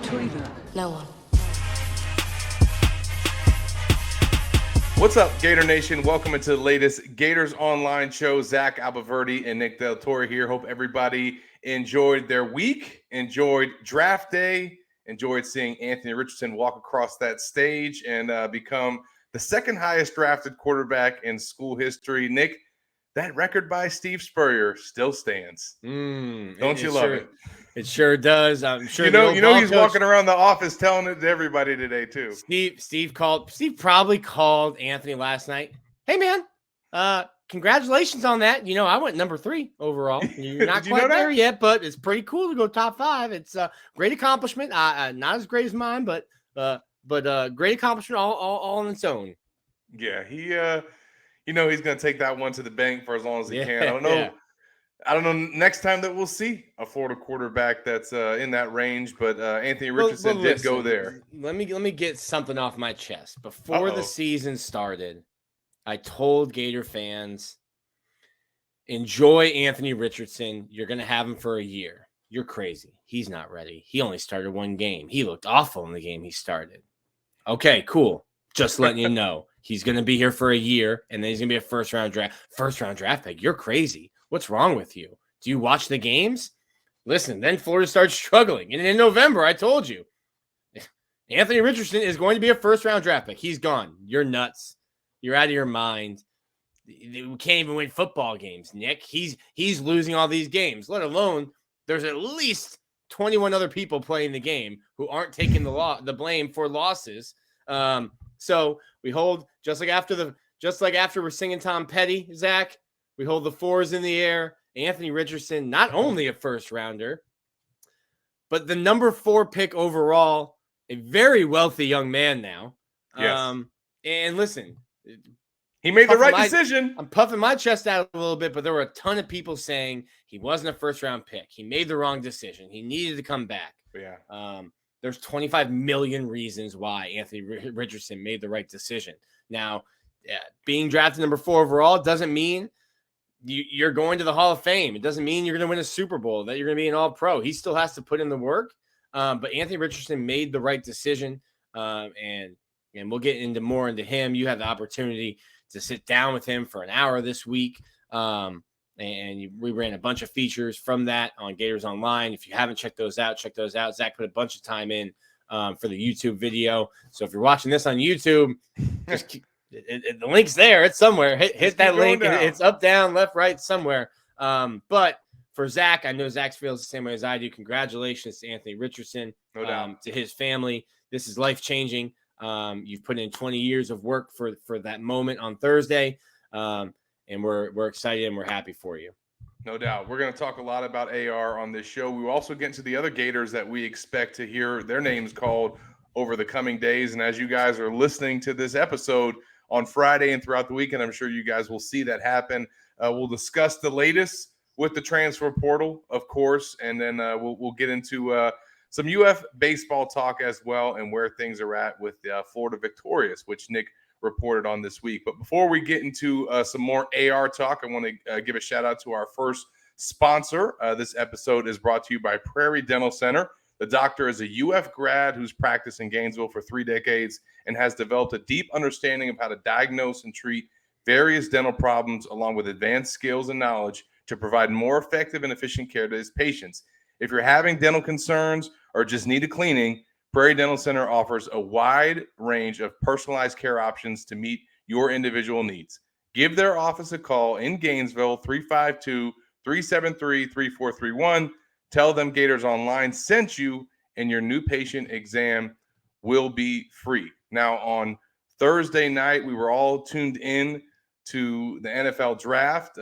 between us? No one. What's up, Gator Nation? Welcome into the latest Gators Online show. Zach Albaverdi and Nick Del Toro here. Hope everybody enjoyed their week, enjoyed draft day, enjoyed seeing Anthony Richardson walk across that stage and become the second highest drafted quarterback in school history. Nick, that record by Steve Spurrier still stands. Don't you love it? It sure does. I'm sure. You know he's walking around the office telling it to everybody today too. Steve probably called Anthony last night. Hey man, congratulations on that. You know, I went number 3 overall. You're not quite there yet, but it's pretty cool to go top 5. It's a great accomplishment. Not as great as mine, but great accomplishment all on its own. Yeah, he's going to take that one to the bank for as long as he can. I don't know. Yeah. I don't know next time that we'll see a Florida quarterback that's in that range, but Anthony Richardson did go there. Let me get something off my chest. Before the season started, I told Gator fans, enjoy Anthony Richardson. You're going to have him for a year. You're crazy. He's not ready. He only started 1 game. He looked awful in the game he started. Okay, cool. Just letting you know. He's going to be here for a year, and then he's going to be a first-round draft pick. You're crazy. What's wrong with you? Do you watch the games? Listen, then Florida starts struggling. And in November, I told you, Anthony Richardson is going to be a first-round draft pick. He's gone. You're nuts. You're out of your mind. We can't even win football games, Nick. He's losing all these games, let alone there's at least 21 other people playing the game who aren't taking the blame for losses. So we hold, just like after we're singing Tom Petty, Zach, we hold the 4s in the air. Anthony Richardson, not only a first rounder, but the number 4 pick overall, a very wealthy young man now. Yes. And listen, he made the right decision. I'm puffing my chest out a little bit, but there were a ton of people saying he wasn't a first round pick. He made the wrong decision. He needed to come back. Yeah. There's 25 million reasons why Anthony Richardson made the right decision. Now, being drafted number 4 overall doesn't mean you're going to the Hall of Fame. It doesn't mean you're going to win a Super Bowl, that you're going to be an all-pro. He still has to put in the work. But Anthony Richardson made the right decision. And we'll get into him. You have the opportunity to sit down with him for an hour this week. We ran a bunch of features from that on Gators Online. If you haven't checked those out, check those out. Zach put a bunch of time in for the YouTube video. So if you're watching this on YouTube, just the link's there. It's somewhere. Hit that link. And it's up, down, left, right, somewhere. But for Zach, I know Zach feels the same way as I do. Congratulations to Anthony Richardson, no doubt. To his family. This is life-changing. You've put in 20 years of work for that moment on Thursday. And we're excited and we're happy for you. No doubt. We're going to talk a lot about AR on this show. We will also get into the other Gators that we expect to hear their names called over the coming days. And as you guys are listening to this episode on Friday and throughout the weekend, I'm sure you guys will see that happen. We'll discuss the latest with the transfer portal, of course, and then we'll get into some UF baseball talk as well and where things are at with Florida Victorious, which Nick reported on this week. But before we get into some more AR talk, I want to give a shout out to our first sponsor. This episode is brought to you by Prairie Dental Center. The doctor is a UF grad who's practiced in Gainesville for 3 decades and has developed a deep understanding of how to diagnose and treat various dental problems, along with advanced skills and knowledge to provide more effective and efficient care to his patients. If you're having dental concerns or just need a cleaning, Prairie Dental Center offers a wide range of personalized care options to meet your individual needs. Give their office a call in Gainesville, 352-373-3431. Tell them Gators Online sent you, and your new patient exam will be free. Now, on Thursday night, we were all tuned in to the NFL Draft.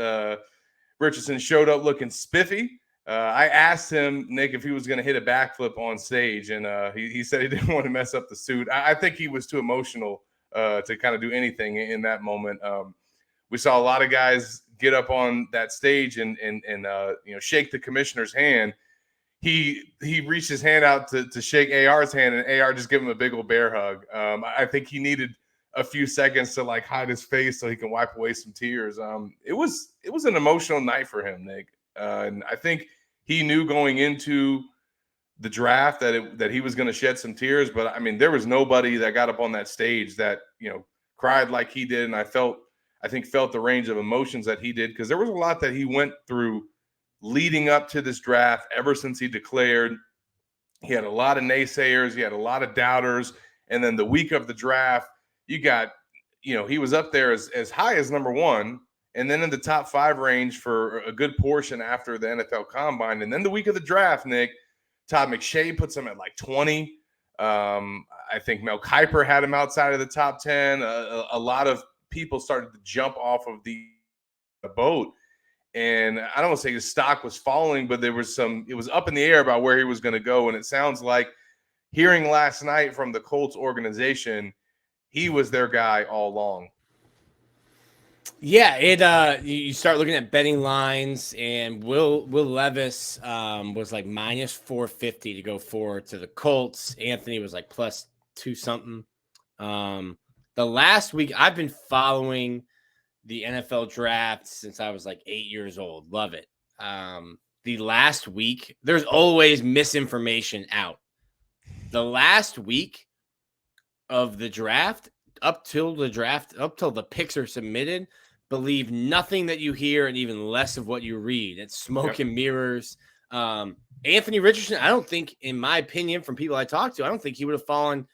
Richardson showed up looking spiffy. I asked him, Nick, if he was going to hit a backflip on stage, and he said he didn't want to mess up the suit. I think he was too emotional to kind of do anything in that moment. We saw a lot of guys get up on that stage and shake the commissioner's hand. He reached his hand out to shake AR's hand, and AR just gave him a big old bear hug. I think he needed a few seconds to like hide his face so he can wipe away some tears. It was an emotional night for him, Nick. And I think he knew going into the draft that he was going to shed some tears, but I mean, there was nobody that got up on that stage that, cried like he did. And I think felt the range of emotions that he did, because there was a lot that he went through leading up to this draft. Ever since he declared, he had a lot of naysayers, he had a lot of doubters. And then the week of the draft, you got, he was up there as high as number one, and then in the top 5 range for a good portion after the NFL Combine. And then the week of the draft, Nick, Todd McShay puts him at like 20. I think Mel Kiper had him outside of the top 10. A lot of people started to jump off of the boat. And I don't want to say his stock was falling, but it was up in the air about where he was going to go. And it sounds like, hearing last night from the Colts organization, he was their guy all along. Yeah, you start looking at betting lines, and Will Levis was like minus 450 to go forward to the Colts. Anthony was like plus 2 something. The last week, I've been following the NFL draft since I was like 8 years old. Love it. The last week, there's always misinformation out. The last week of the draft, up till the picks are submitted, believe nothing that you hear and even less of what you read. It's smoke and mirrors. Anthony Richardson, I don't think, in my opinion, from people I talked to, I don't think he would have fallen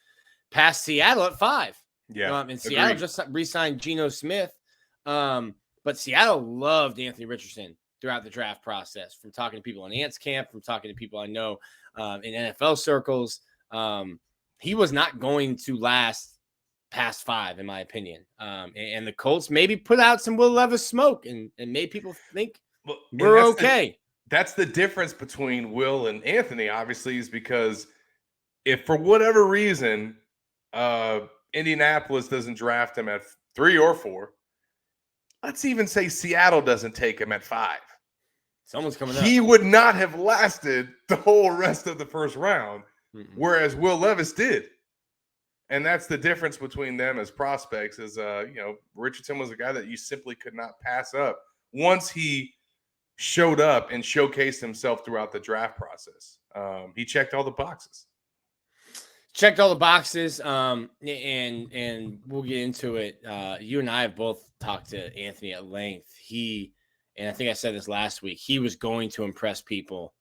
past Seattle at 5. Yeah. And Seattle just re-signed Geno Smith. But Seattle loved Anthony Richardson throughout the draft process, from talking to people in Ants camp, from talking to people I know in NFL circles. He was not going to last past 5, in my opinion. And the Colts maybe put out some Will Levis smoke and made people think we're okay. That's the difference between Will and Anthony, obviously, is because if for whatever reason Indianapolis doesn't draft him at 3 or 4, let's even say Seattle doesn't take him at 5. Someone's coming up. He would not have lasted the whole rest of the first round, whereas Will Levis did. And that's the difference between them as prospects. Is Richardson was a guy that you simply could not pass up once he showed up and showcased himself throughout the draft process. He checked all the boxes. And we'll get into it. You and I have both talked to Anthony at length. And I think I said this last week, he was going to impress people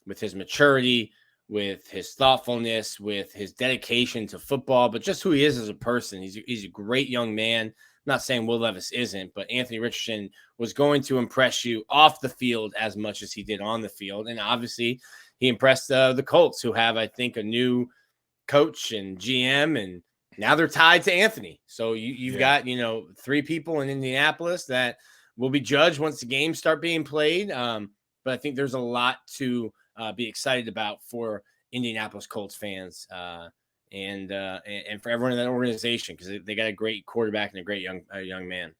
with his maturity, with his thoughtfulness, with his dedication to football, but just who he is as a person. He's a great young man. I'm not saying Will Levis isn't, but Anthony Richardson was going to impress you off the field as much as he did on the field. And obviously he impressed the Colts, who have, I think, a new coach and GM, and now they're tied to Anthony. So you've got, 3 people in Indianapolis that will be judged once the games start being played. But I think there's a lot to be excited about for Indianapolis Colts fans and for everyone in that organization, because they got a great quarterback and a great young man.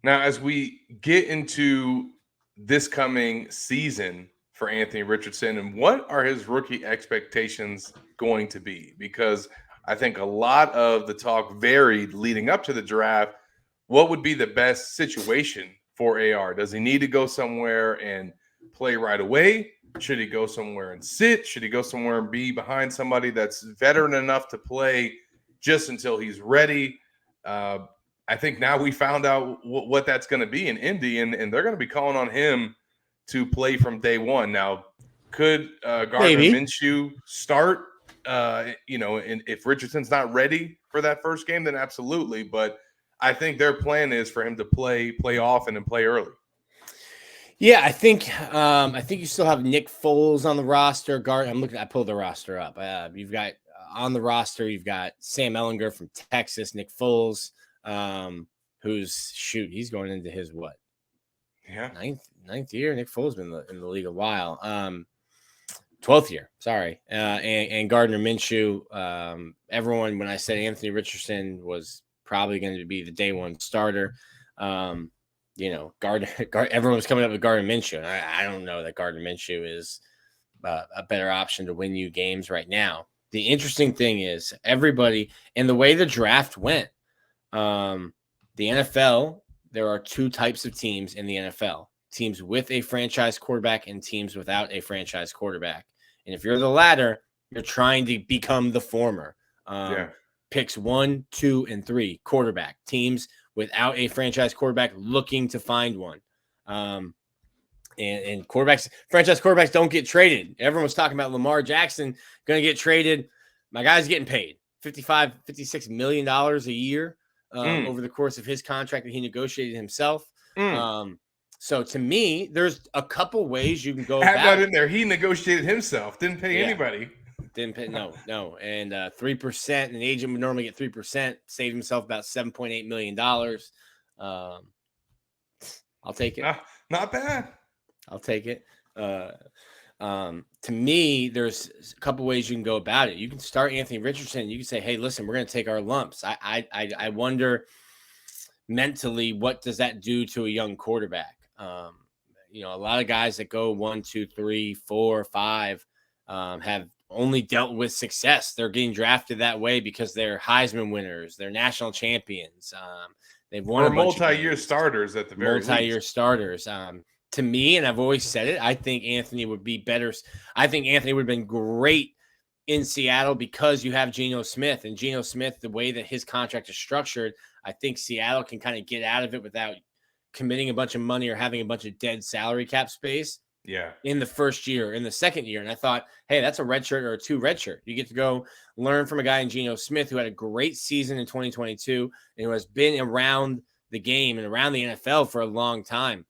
Now, as we get into this coming season for Anthony Richardson, and what are his rookie expectations going to be? Because I think a lot of the talk varied leading up to the draft. What would be the best situation for AR? Does he need to go somewhere and play right away? Should he go somewhere and sit? Should he go somewhere and be behind somebody that's veteran enough to play just until he's ready? I think now we found out what that's going to be in Indy, and they're going to be calling on him to play from day one. Now, could Gardner Minshew start? And if Richardson's not ready for that first game, then absolutely. But I think their plan is for him to play often and play early. Yeah, I think you still have Nick Foles on the roster. I pulled the roster up. You've got on the roster, you've got Sam Ehlinger from Texas, Nick Foles, he's going into his what? Yeah, ninth year. Nick Foles been in the league a while. 12th year, sorry. And Gardner Minshew. Everyone, when I said Anthony Richardson was probably going to be the day one starter, everyone was coming up with Gardner Minshew. And I don't know that Gardner Minshew is a better option to win you games right now. The interesting thing is everybody, and the way the draft went, the NFL, there are 2 types of teams in the NFL. teams with a franchise quarterback and teams without a franchise quarterback. And if you're the latter, you're trying to become the former. Picks 1, 2, and 3, quarterback. Teams without a franchise quarterback looking to find one. And quarterbacks, franchise quarterbacks don't get traded. Everyone was talking about Lamar Jackson going to get traded. My guy's getting paid $56 million a year over the course of his contract that he negotiated himself. So to me, there's a couple ways you can go about that in there. He negotiated himself, didn't pay anybody. Didn't pay, no. And 3%, an agent would normally get 3%, saved himself about $7.8 million. I'll take it. Not bad. I'll take it. To me, there's a couple ways you can go about it. You can start Anthony Richardson. You can say, hey, listen, we're going to take our lumps. I wonder mentally, what does that do to a young quarterback? A lot of guys that go 1, 2, 3, 4, 5 have only dealt with success. They're getting drafted that way because they're Heisman winners, they're national champions. They've won multi-year starters at the very least. Multi-year starters. To me, and I've always said it, I think Anthony would be better. I think Anthony would have been great in Seattle because you have Geno Smith. And Geno Smith, the way that his contract is structured, I think Seattle can kind of get out of it without committing a bunch of money or having a bunch of dead salary cap space. In the first year, in the second year. And I thought, hey, that's a red shirt or a 2 red shirt. You get to go learn from a guy in Geno Smith who had a great season in 2022 and who has been around the game and around the NFL for a long time.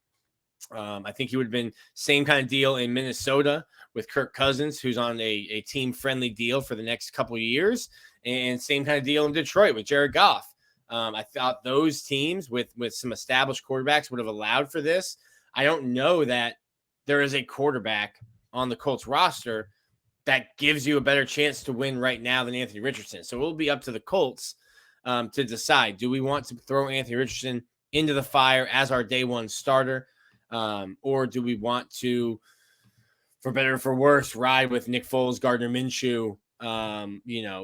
I think he would have been same kind of deal in Minnesota with Kirk Cousins, who's on a team-friendly deal for the next couple of years, and same kind of deal in Detroit with Jared Goff. I thought those teams with some established quarterbacks would have allowed for this. I don't know that there is a quarterback on the Colts roster that gives you a better chance to win right now than Anthony Richardson. So it will be up to the Colts to decide, do we want to throw Anthony Richardson into the fire as our day one starter? Or do we want to, for better or for worse, ride with Nick Foles, Gardner Minshew,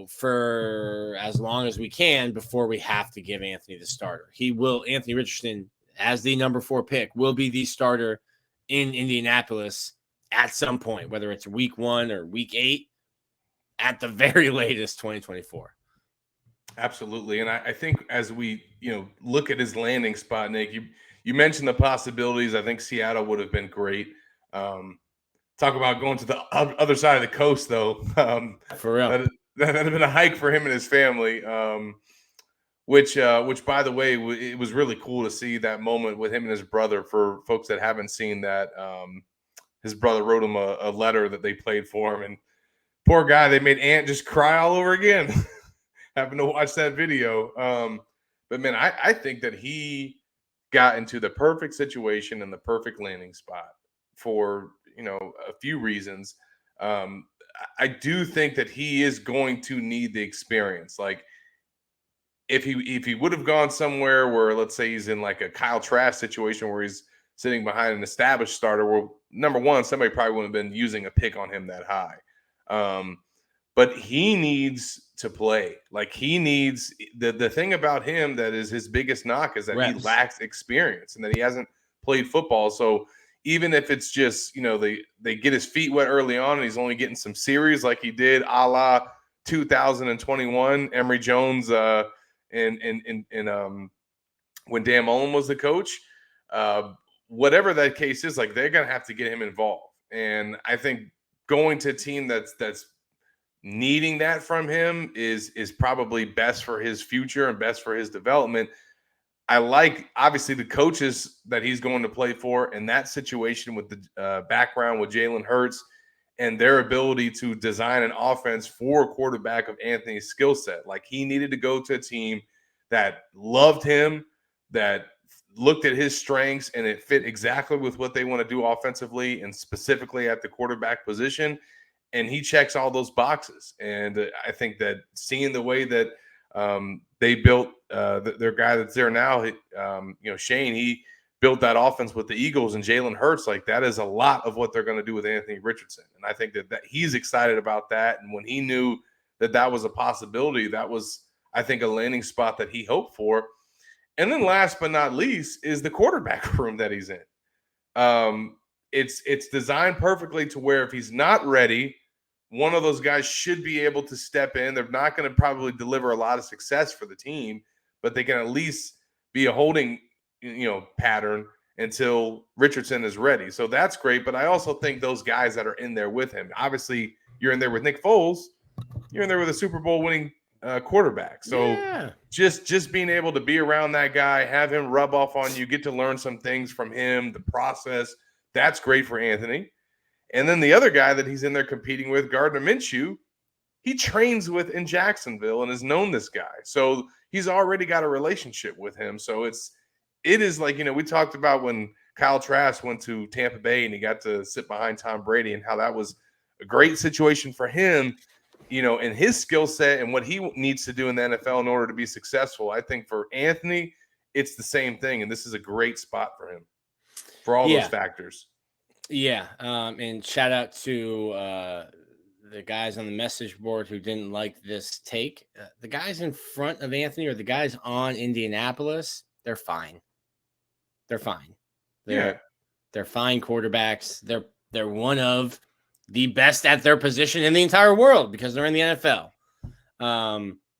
for as long as we can before we have to give Anthony the starter? Anthony Richardson, as the number 4 pick, will be the starter in Indianapolis at some point, whether it's week 1 or week 8, at the very latest 2024. Absolutely. And I think as we, look at his landing spot, Nick, you mentioned the possibilities. I think Seattle would have been great. Talk about going to the other side of the coast, though. For real. That would have been a hike for him and his family. Which, by the way, it was really cool to see that moment with him and his brother. For folks that haven't seen that, his brother wrote him a letter that they played for him. And poor guy, they made Ant just cry all over again, having to watch that video. But, man, I think that he got into the perfect situation and the perfect landing spot for, a few reasons. I do think that he is going to need the experience. Like, if he would have gone somewhere where, let's say, he's in like a Kyle Trask situation where he's sitting behind an established starter, where, number one, somebody probably wouldn't have been using a pick on him that high. But he needs to play. Like, he needs the thing about him that is his biggest knock is that he lacks experience and that he hasn't played football. So even if it's just, they get his feet wet early on and he's only getting some series like he did a la 2021, Emory Jones, and when Dan Mullen was the coach, whatever that case is, like, they're going to have to get him involved. And I think going to a team that's needing that from him is probably best for his future and best for his development. I like, obviously, the coaches that he's going to play for in that situation with the background with Jalen Hurts and their ability to design an offense for a quarterback of Anthony's skill set. Like, he needed to go to a team that loved him, that looked at his strengths, and it fit exactly with what they want to do offensively and specifically at the quarterback position. And he checks all those boxes. And I think that seeing the way that they built their guy that's there now, Shane, he built that offense with the Eagles and Jalen Hurts. Like, that is a lot of what they're going to do with Anthony Richardson. And I think that he's excited about that. And when he knew that was a possibility, that was, I think, a landing spot that he hoped for. And then last but not least is the quarterback room that he's in. It's designed perfectly to where if he's not ready, one of those guys should be able to step in. They're not going to probably deliver a lot of success for the team, but they can at least be a holding, pattern until Richardson is ready. So that's great. But I also think those guys that are in there with him, obviously you're in there with Nick Foles, you're in there with a Super Bowl winning quarterback. So just being able to be around that guy, have him rub off on you, get to learn some things from him, the process, that's great for Anthony. And then the other guy that he's in there competing with, Gardner Minshew, he trains with in Jacksonville and has known this guy. So he's already got a relationship with him. So it is like, we talked about when Kyle Trask went to Tampa Bay and he got to sit behind Tom Brady and how that was a great situation for him, and his skill set and what he needs to do in the NFL in order to be successful. I think for Anthony, it's the same thing. And this is a great spot for him for all those factors. Yeah. And shout out to the guys on the message board who didn't like this take. The guys in front of Anthony or the guys on Indianapolis, they're fine. They're fine. They're fine quarterbacks. They're one of the best at their position in the entire world because they're in the NFL.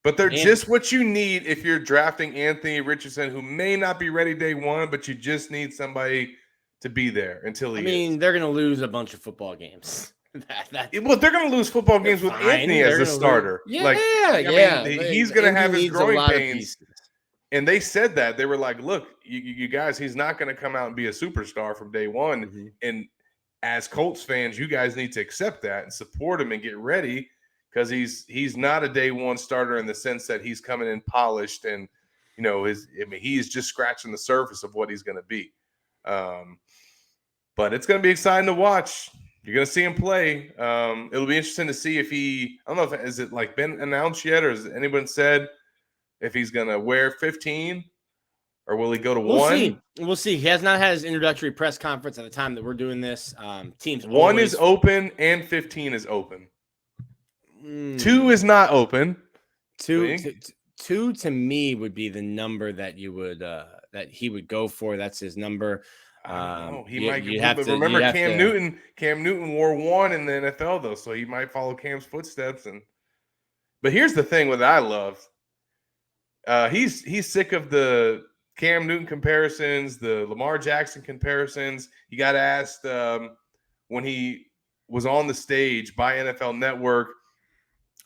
But they're just what you need if you're drafting Anthony Richardson, who may not be ready day one, but you just need somebody to be there until he is. They're going to lose a bunch of football games. Well, they're going to lose football games with Anthony as a starter. He's going to have his growing pains. And they said that. They were like, look, you guys, he's not going to come out and be a superstar from day one. Mm-hmm. And as Colts fans, you guys need to accept that and support him and get ready because he's not a day one starter in the sense that he's coming in polished and, he's just scratching the surface of what he's going to be. But it's going to be exciting to watch. You're going to see him play. It'll be interesting to see if I don't know has it like been announced yet or has anyone said if he's going to wear 15 or will he go to 1? We'll see. He has not had his introductory press conference at the time that we're doing this. Teams 1 is open and 15 is open. 2 is not open. 2 to me would be the number that you would that he would go for. That's his number. He might remember Cam Newton. Cam Newton wore 1 in the NFL though, so he might follow Cam's footsteps. But here's the thing that I love. He's sick of the Cam Newton comparisons, the Lamar Jackson comparisons. He got asked when he was on the stage by NFL Network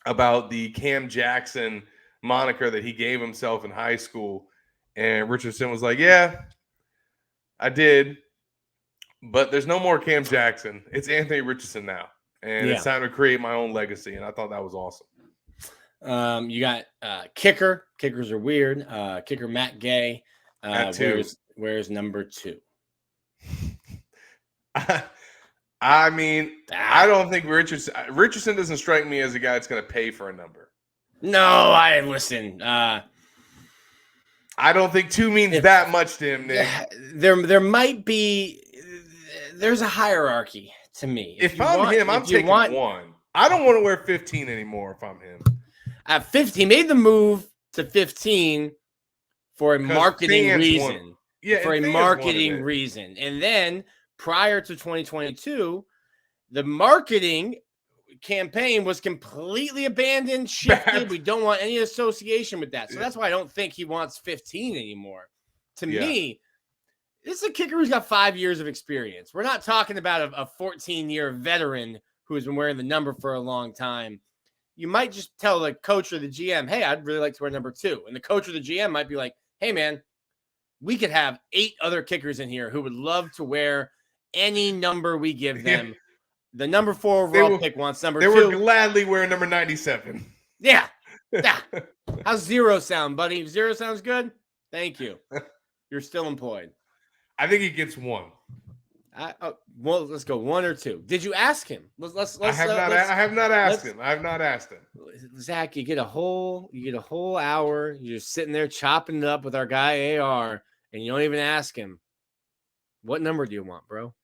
about the Cam Jackson moniker that he gave himself in high school. And Richardson was like, yeah, I did. But there's no more Cam Jackson. It's Anthony Richardson now. And it's time to create my own legacy. And I thought that was awesome. You got kicker. Kickers are weird. Kicker Matt Gay. Where's number 2? I don't think Richardson doesn't strike me as a guy that's going to pay for a number. No, listen. I don't think 2 means that much to him, Nick. There might be. There's a hierarchy to me. If I'm him, I'm taking 1. I don't want to wear 15 anymore if I'm him. At 15, he made the move to 15 for a marketing reason. For a marketing reason. And then prior to 2022, the marketing campaign was completely abandoned, shifted. We don't want any association with that. So that's why I don't think he wants 15 anymore. To me, this is a kicker who's got 5 years of experience. We're not talking about a 14-year veteran who has been wearing the number for a long time. You might just tell the coach or the GM, hey, I'd really like to wear number 2. And the coach or the GM might be like, hey, man, we could have 8 other kickers in here who would love to wear any number we give them. The number 4 overall pick wants number 2. They would gladly wear number 97. Yeah. How's 0 sound, buddy? 0 sounds good? Thank you. You're still employed. I think he gets 1. Well, let's go 1 or 2. Did you ask him? I have not asked him. Zach, you get a whole hour. You're just sitting there chopping it up with our guy AR, and you don't even ask him. What number do you want, bro?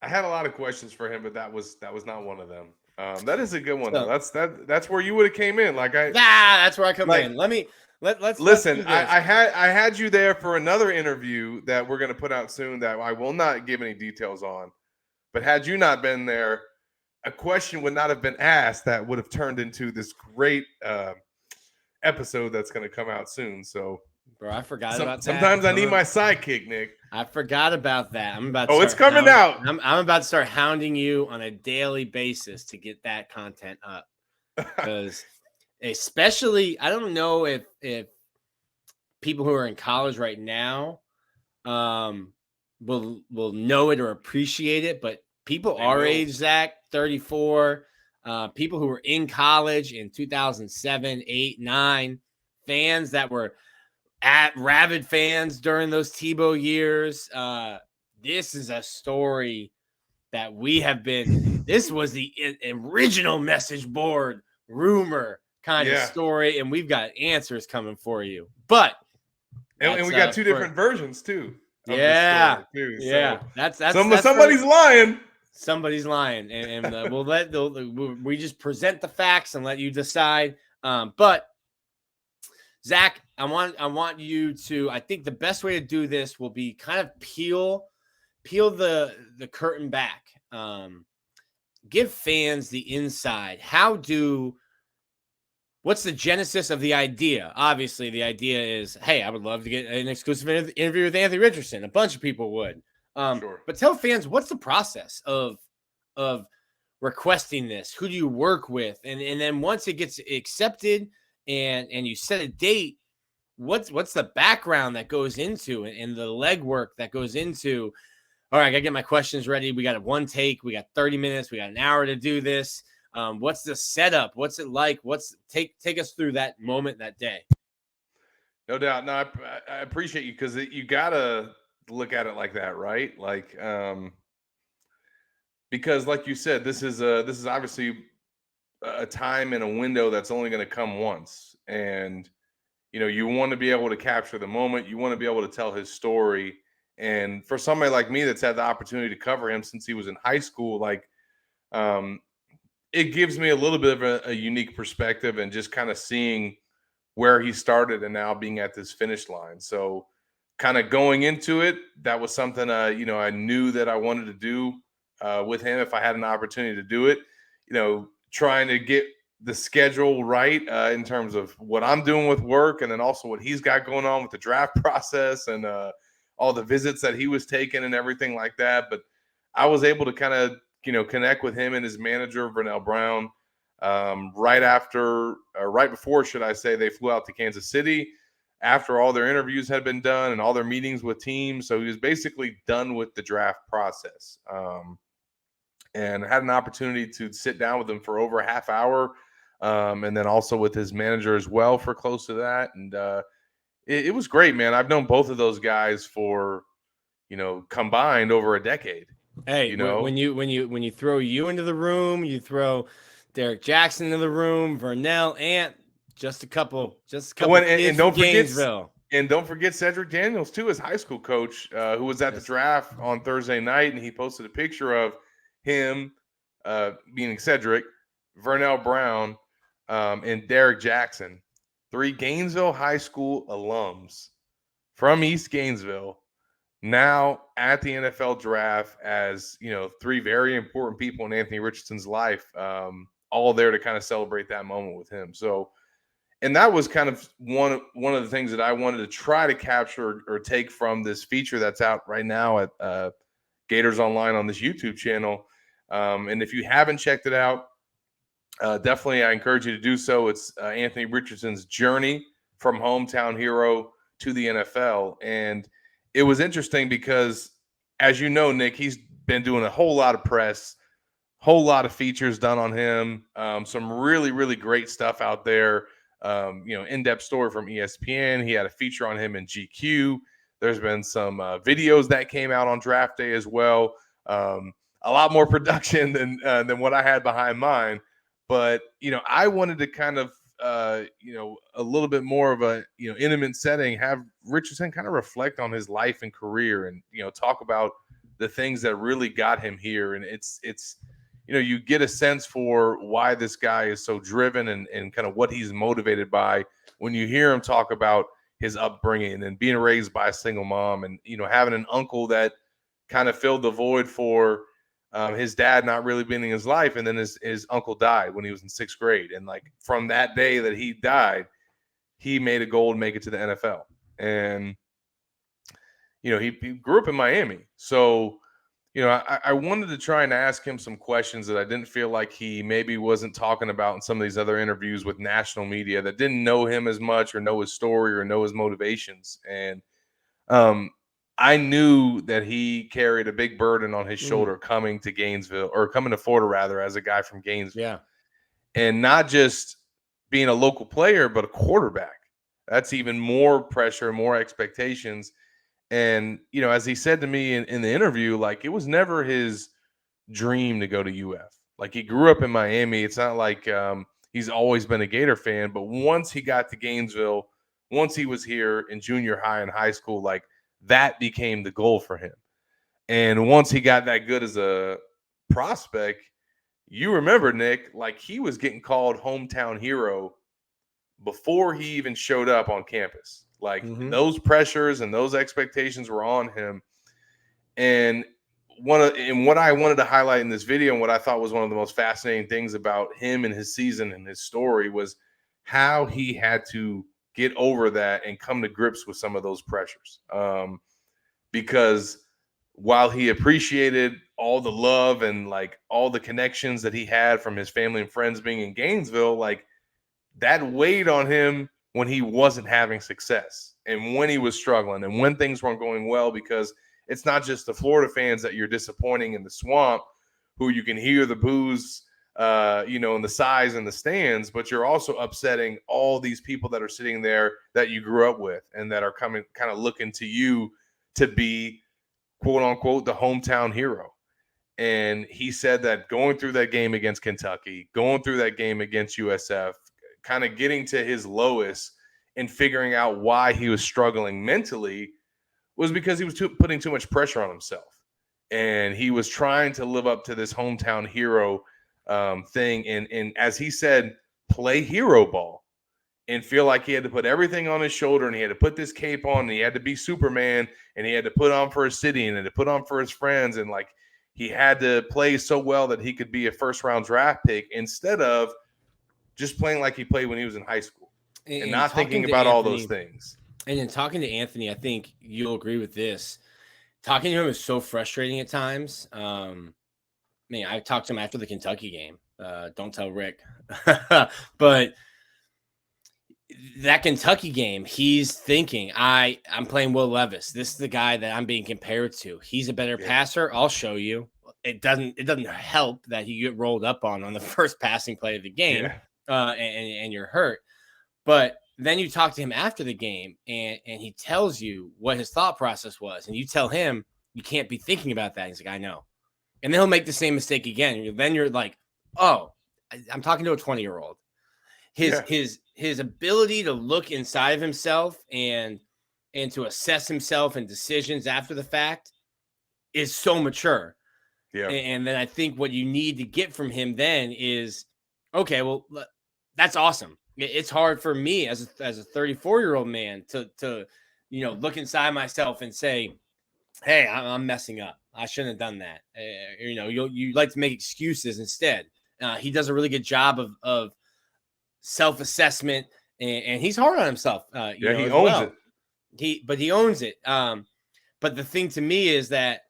I had a lot of questions for him, but that was not one of them. That is a good one though. That's where you would have came in. That's where I come in. Let let's Listen, do this. I had you there for another interview that we're going to put out soon that I will not give any details on. But had you not been there, a question would not have been asked that would have turned into this great episode that's going to come out soon. So, bro, I forgot about that. Sometimes I need my sidekick, Nick. I forgot about that. I'm about. It's coming out. I'm about to start hounding you on a daily basis to get that content up, because especially I don't know if people who are in college right now will know it or appreciate it, but people our age, Zach, 34, people who were in college in 2007, 8, 9, fans that were rabid fans during those Tebow years. This is a story that we have been. This was the original message board rumor kind of story, and we've got answers coming for you. But and we got two different versions too. Yeah, too, yeah. So That's somebody's lying. Somebody's lying, and we just present the facts and let you decide. But Zach, I want you to. I think the best way to do this will be kind of peel the curtain back. Give fans the inside. What's the genesis of the idea? Obviously, the idea is, hey, I would love to get an exclusive interview with Anthony Richardson. A bunch of people would. Sure. But tell fans, what's the process of requesting this? Who do you work with? And then once it gets accepted and you set a date, what's the background that goes into and the legwork that goes into, all right, I got to get my questions ready. We got a one take. We got 30 minutes. We got an hour to do this. What's the setup? What's it like? Take us through that moment, that day. No doubt. No, I appreciate you, because you gotta look at it like that, right? Like, because like you said, this is obviously a time and a window that's only going to come once, and you want to be able to capture the moment. You want to be able to tell his story, and for somebody like me that's had the opportunity to cover him since he was in high school, like, it gives me a little bit of a unique perspective, and just kind of seeing where he started and now being at this finish line. So kind of going into it, that was something, I knew that I wanted to do with him if I had an opportunity to do it, trying to get the schedule right in terms of what I'm doing with work, and then also what he's got going on with the draft process and all the visits that he was taking and everything like that. But I was able to kind of, connect with him and his manager, Vernell Brown, right before, should I say, they flew out to Kansas City after all their interviews had been done and all their meetings with teams. So he was basically done with the draft process, and had an opportunity to sit down with him for over a half hour, and then also with his manager as well for close to that. And it was great, man. I've known both of those guys for, combined over a decade. Hey, when you throw you into the room, you throw Derek Jackson into the room, Vernell, and just a couple kids and don't from forget Gainesville. And don't forget Cedric Daniels too, his high school coach, who was at the draft on Thursday night, and he posted a picture of him, meaning Cedric, Vernell Brown, and Derek Jackson, 3 Gainesville high school alums from East Gainesville, now at the NFL draft as, 3 very important people in Anthony Richardson's life, all there to kind of celebrate that moment with him. So, and that was kind of one of the things that I wanted to try to capture or take from this feature that's out right now at Gators Online on this YouTube channel. And if you haven't checked it out, definitely I encourage you to do so. It's Anthony Richardson's journey from hometown hero to the NFL. And it was interesting because, as you know, Nick, he's been doing a whole lot of press, whole lot of features done on him, some really, really great stuff out there. In-depth story from ESPN. He had a feature on him in GQ. There's been some videos that came out on draft day as well. A lot more production than what I had behind mine. But, I wanted to kind of, a little bit more of a, intimate setting, have Richardson kind of reflect on his life and career and, talk about the things that really got him here. And it's you get a sense for why this guy is so driven and kind of what he's motivated by when you hear him talk about his upbringing and being raised by a single mom and, having an uncle that kind of filled the void for his dad not really being in his life. And then his uncle died when he was in 6th grade. And like from that day that he died, he made a goal to make it to the NFL. And, he grew up in Miami. So, I wanted to try and ask him some questions that I didn't feel like he maybe wasn't talking about in some of these other interviews with national media that didn't know him as much or know his story or know his motivations. And I knew that he carried a big burden on his shoulder coming to Gainesville, or coming to Florida rather, as a guy from Gainesville. Yeah. And not just being a local player, but a quarterback. That's even more pressure, more expectations. And, as he said to me in the interview, like, it was never his dream to go to UF. Like, he grew up in Miami. It's not like he's always been a Gator fan. But once he got to Gainesville, once he was here in junior high and high school, like, that became the goal for him. And once he got that good as a prospect, you remember, Nick, like, he was getting called hometown hero before he even showed up on campus. Like, those pressures and those expectations were on him. And what I wanted to highlight in this video, and what I thought was one of the most fascinating things about him and his season and his story, was how he had to get over that and come to grips with some of those pressures. Because while he appreciated all the love and like all the connections that he had from his family and friends being in Gainesville, like, that weighed on him when he wasn't having success and when he was struggling and when things weren't going well, because it's not just the Florida fans that you're disappointing in the swamp, who you can hear the boos, and the sighs in the stands, but you're also upsetting all these people that are sitting there that you grew up with and that are coming, kind of looking to you to be, quote unquote, the hometown hero. And he said that going through that game against Kentucky, going through that game against USF, kind of getting to his lowest and figuring out why he was struggling mentally was because he was putting too much pressure on himself. And he was trying to live up to this hometown hero thing. And as he said, play hero ball and feel like he had to put everything on his shoulder, and he had to put this cape on, and he had to be Superman, and he had to put on for his city, and he had to put on for his friends. And like, he had to play so well that he could be a first-round draft pick instead of just playing like he played when he was in high school and not thinking about all those things. And in talking to Anthony, I think you'll agree with this. Talking to him is so frustrating at times. I talked to him after the Kentucky game. Don't tell Rick. But that Kentucky game, he's thinking, I'm playing Will Levis. This is the guy that I'm being compared to. He's a better passer. I'll show you. It doesn't help that he get rolled up on the first passing play of the game. Yeah. And you're hurt. But then you talk to him after the game, and he tells you what his thought process was. And you tell him, you can't be thinking about that. He's like, I know. And then he'll make the same mistake again. Then you're like, oh, I'm talking to a 20-year-old. His ability to look inside of himself and to assess himself and decisions after the fact is so mature. Yeah. And then I think what you need to get from him then is, okay, well, that's awesome. It's hard for me as a 34-year-old man to look inside myself and say, hey, I'm messing up. I shouldn't have done that. You like to make excuses instead. He does a really good job of self-assessment, and he's hard on himself. He owns it. He owns it. But the thing to me is that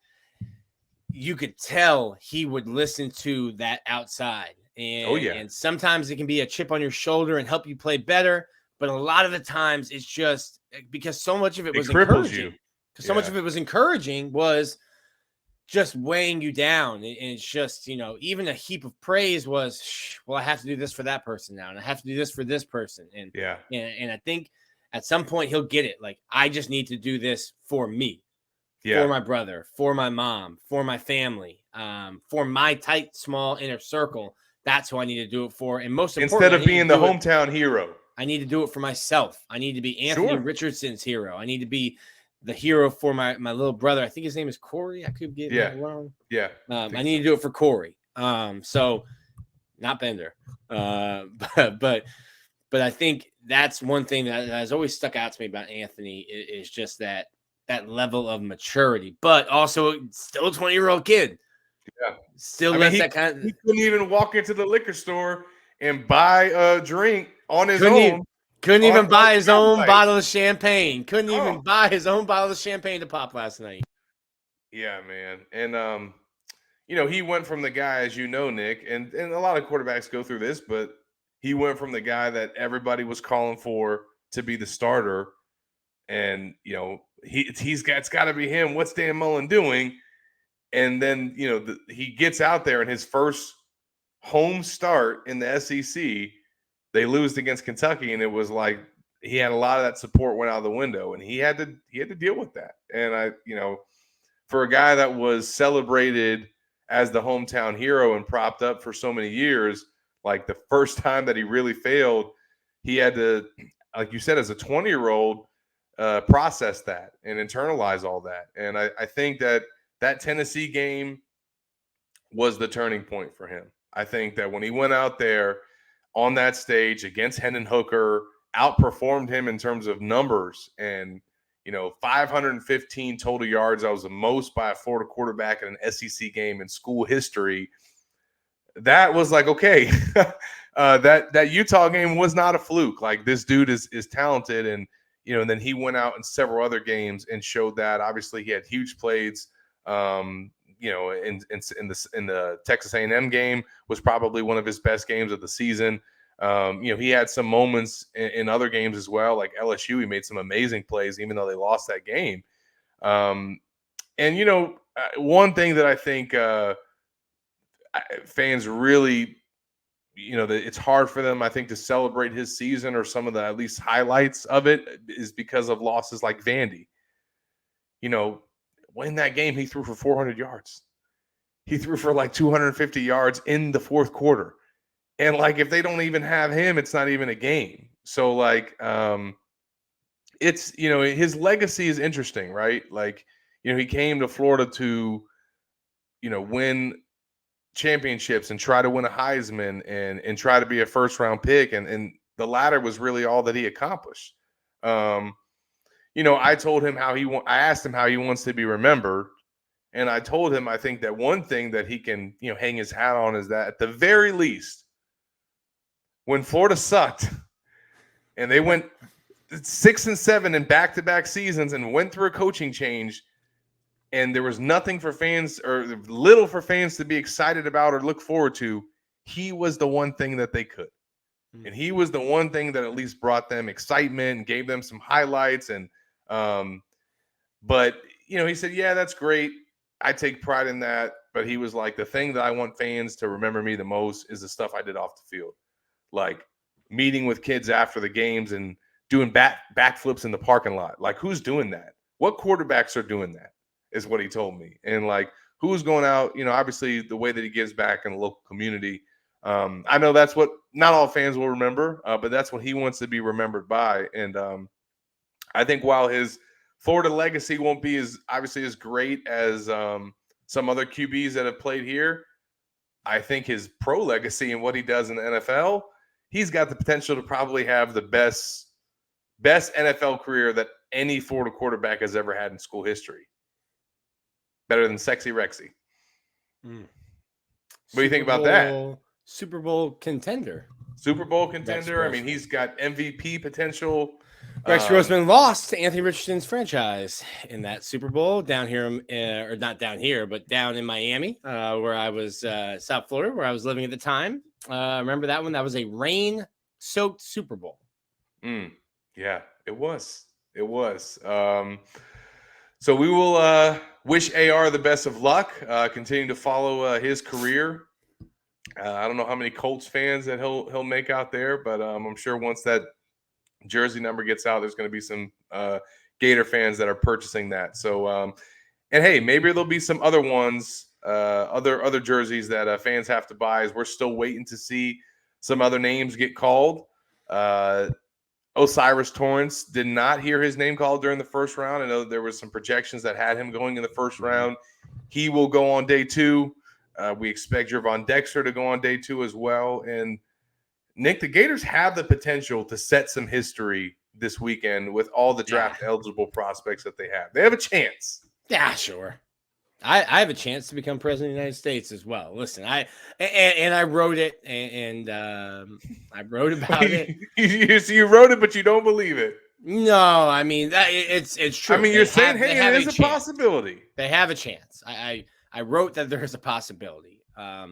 you could tell he would listen to that outside. And sometimes it can be a chip on your shoulder and help you play better. But a lot of the times it's just because so much of it was encouraging. Because so much of it was encouraging was just weighing you down. And it's just, even a heap of praise was, well, I have to do this for that person now. And I have to do this for this person. And I think at some point he'll get it. Like, I just need to do this for me. For my brother, for my mom, for my family, for my tight, small inner circle. That's who I need to do it for. And most importantly, instead of being the hometown hero, I need to do it for myself. I need to be Anthony Richardson's hero. I need to be the hero for my little brother. I think his name is Corey. I could get that wrong. Yeah. I need to do it for Corey. So not Bender. But I think that's one thing that has always stuck out to me about Anthony is just that level of maturity, but also still a 20-year-old kid. Yeah. Still he couldn't even walk into the liquor store and buy a drink on his own. Couldn't even buy his own bottle of champagne. Couldn't Oh. even buy his own bottle of champagne to pop last night. Yeah, man. And he went from the guy, as you know, Nick, and a lot of quarterbacks go through this, but he went from the guy that everybody was calling for to be the starter. And, it's got to be him. What's Dan Mullen doing? And then, he gets out there, and his first home start in the SEC, they lose against Kentucky, and it was like he had a lot of that support went out the window, and he had to deal with that. And for a guy that was celebrated as the hometown hero and propped up for so many years, like the first time that he really failed, he had to, like you said, as a 20-year-old, process that and internalize all that. And I think that Tennessee game was the turning point for him. I think that when he went out there on that stage against Hendon Hooker, outperformed him in terms of numbers, and 515 total yards. That was the most by a Florida quarterback in an SEC game in school history. That was like, okay, that Utah game was not a fluke. Like, this dude is talented, and and then he went out in several other games and showed that. Obviously, he had huge plays. In the Texas A&M game was probably one of his best games of the season. He had some moments in other games as well, like LSU. He made some amazing plays, even though they lost that game. One thing that I think fans really, that it's hard for them, I think, to celebrate his season or some of the at least highlights of it is because of losses like Vandy. When that game, he threw for 400 yards. He threw for like 250 yards in the fourth quarter. And like, if they don't even have him, it's not even a game. So like, it's, his legacy is interesting, right? Like, he came to Florida to, win championships and try to win a Heisman and try to be a first round pick. And the latter was really all that he accomplished. I told him I asked him how he wants to be remembered. And I told him, I think that one thing that he can, hang his hat on is that at the very least, when Florida sucked and they went 6-7 in back-to-back seasons and went through a coaching change, and there was nothing for fans or little for fans to be excited about or look forward to, he was the one thing that they could. And he was the one thing that at least brought them excitement and gave them some highlights. And but he said, yeah, that's great. I take pride in that. But he was like, the thing that I want fans to remember me the most is the stuff I did off the field. Like meeting with kids after the games and doing backflips in the parking lot. Like, who's doing that? What quarterbacks are doing that is what he told me. And like, who's going out, obviously the way that he gives back in the local community. I know that's what not all fans will remember, but that's what he wants to be remembered by. And I think while his Florida legacy won't be as great as some other QBs that have played here, I think his pro legacy and what he does in the NFL, he's got the potential to probably have the best NFL career that any Florida quarterback has ever had in school history. Better than Sexy Rexy. What do you think about that? Super Bowl contender. Super Bowl contender. I mean, he's got MVP potential. Rex Grossman lost to Anthony Richardson's franchise in that Super Bowl down here, or not down here, but down in Miami, where I was, South Florida, where I was living at the time. Remember that one? That was a rain-soaked Super Bowl. Yeah, it was. It was. So we will wish AR the best of luck. Continue to follow his career. I don't know how many Colts fans that he'll make out there, but I'm sure once that jersey number gets out, there's going to be some Gator fans that are purchasing that. So, and hey, maybe there'll be some other ones, other jerseys that fans have to buy. As we're still waiting to see some other names get called. Osiris Torrance, did not hear his name called during the first round. I know there was some projections that had him going in the first round. He will go on day 2. We expect Gervon Dexter to go on day 2 as well. And Nick, the Gators have the potential to set some history this weekend with all the draft eligible prospects that they have. They have a chance. Yeah, sure. I have a chance to become president of the United States as well. Listen, I wrote it, and I wrote about it. You wrote it, but you don't believe it. No, I mean it's true. I mean, you're saying, hey, it is a possibility. They have a chance. I wrote that there's a possibility. I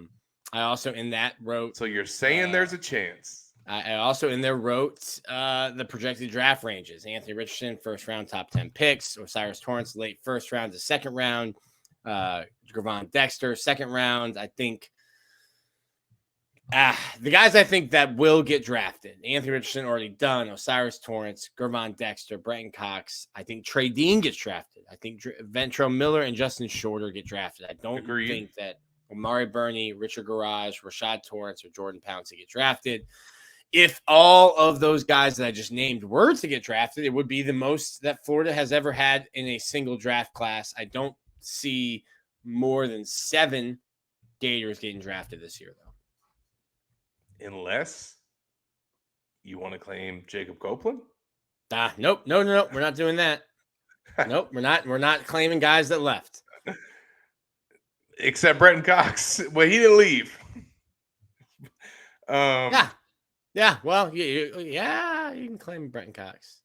also in that wrote. So you're saying there's a chance. I also in there wrote the projected draft ranges: Anthony Richardson, first round, top 10 picks; Osiris Torrance, late first round to second round; Gervon Dexter, second round. I think the guys I think that will get drafted: Anthony Richardson already done; Osiris Torrance, Gervon Dexter, Brenton Cox. I think Trey Dean gets drafted. I think Ventrell Miller and Justin Shorter get drafted. I don't think that Amari Burney, Richard Garage, Rashad Torrance, or Jordan Pouncey get drafted. If all of those guys that I just named were to get drafted, it would be the most that Florida has ever had in a single draft class. I don't see more than 7 Gators getting drafted this year, though. Unless you want to claim Jacob Copeland? Nope. No. We're not doing that. Nope, we're not claiming guys that left. Except Brenton Cox. Well, he didn't leave. Yeah. Well, you can claim Brenton Cox.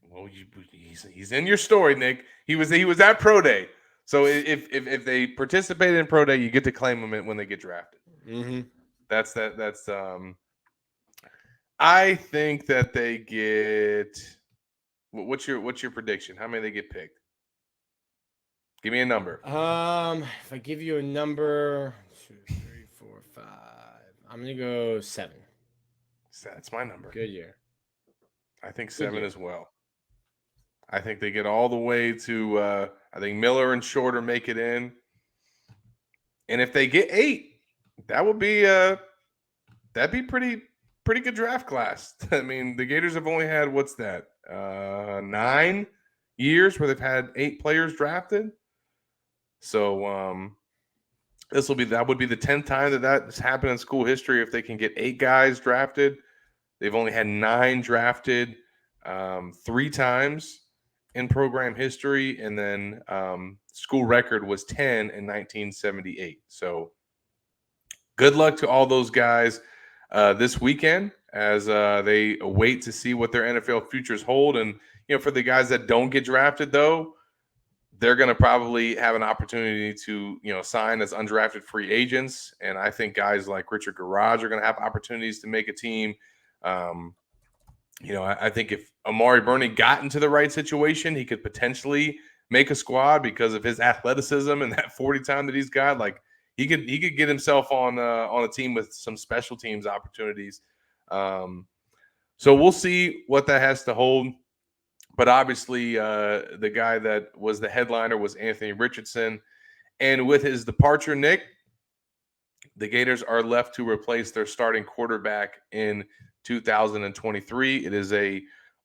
Well, he's in your story, Nick. He was at Pro Day. So if they participated in Pro Day, you get to claim them when they get drafted. Mm-hmm. That's I think that they get. What's your prediction? How many they get picked? Give me a number. If I give you a number, 2, 3, 4, 5. I'm gonna go 7. That's my number. Good year. I think 7 as well. I think they get all the way to. I think Miller and Shorter make it in, and if they get 8, that would be that'd be pretty good draft class. I mean, the Gators have only had 9 years where they've had 8 players drafted. So that would be the 10th time that's happened in school history. If they can get 8 guys drafted, they've only had 9 drafted 3 times in program history, and then school record was 10 in 1978. So good luck to all those guys this weekend as they wait to see what their NFL futures hold. And for the guys that don't get drafted, though, they're going to probably have an opportunity to, sign as undrafted free agents. And I think guys like Richard Garage are going to have opportunities to make a team. I think if Amari Burney got into the right situation, he could potentially make a squad because of his athleticism and that 40 time that he's got. Like he could get himself on a team with some special teams opportunities. So we'll see what that has to hold. But obviously, the guy that was the headliner was Anthony Richardson. And with his departure, Nick, the Gators are left to replace their starting quarterback in 2023. It is a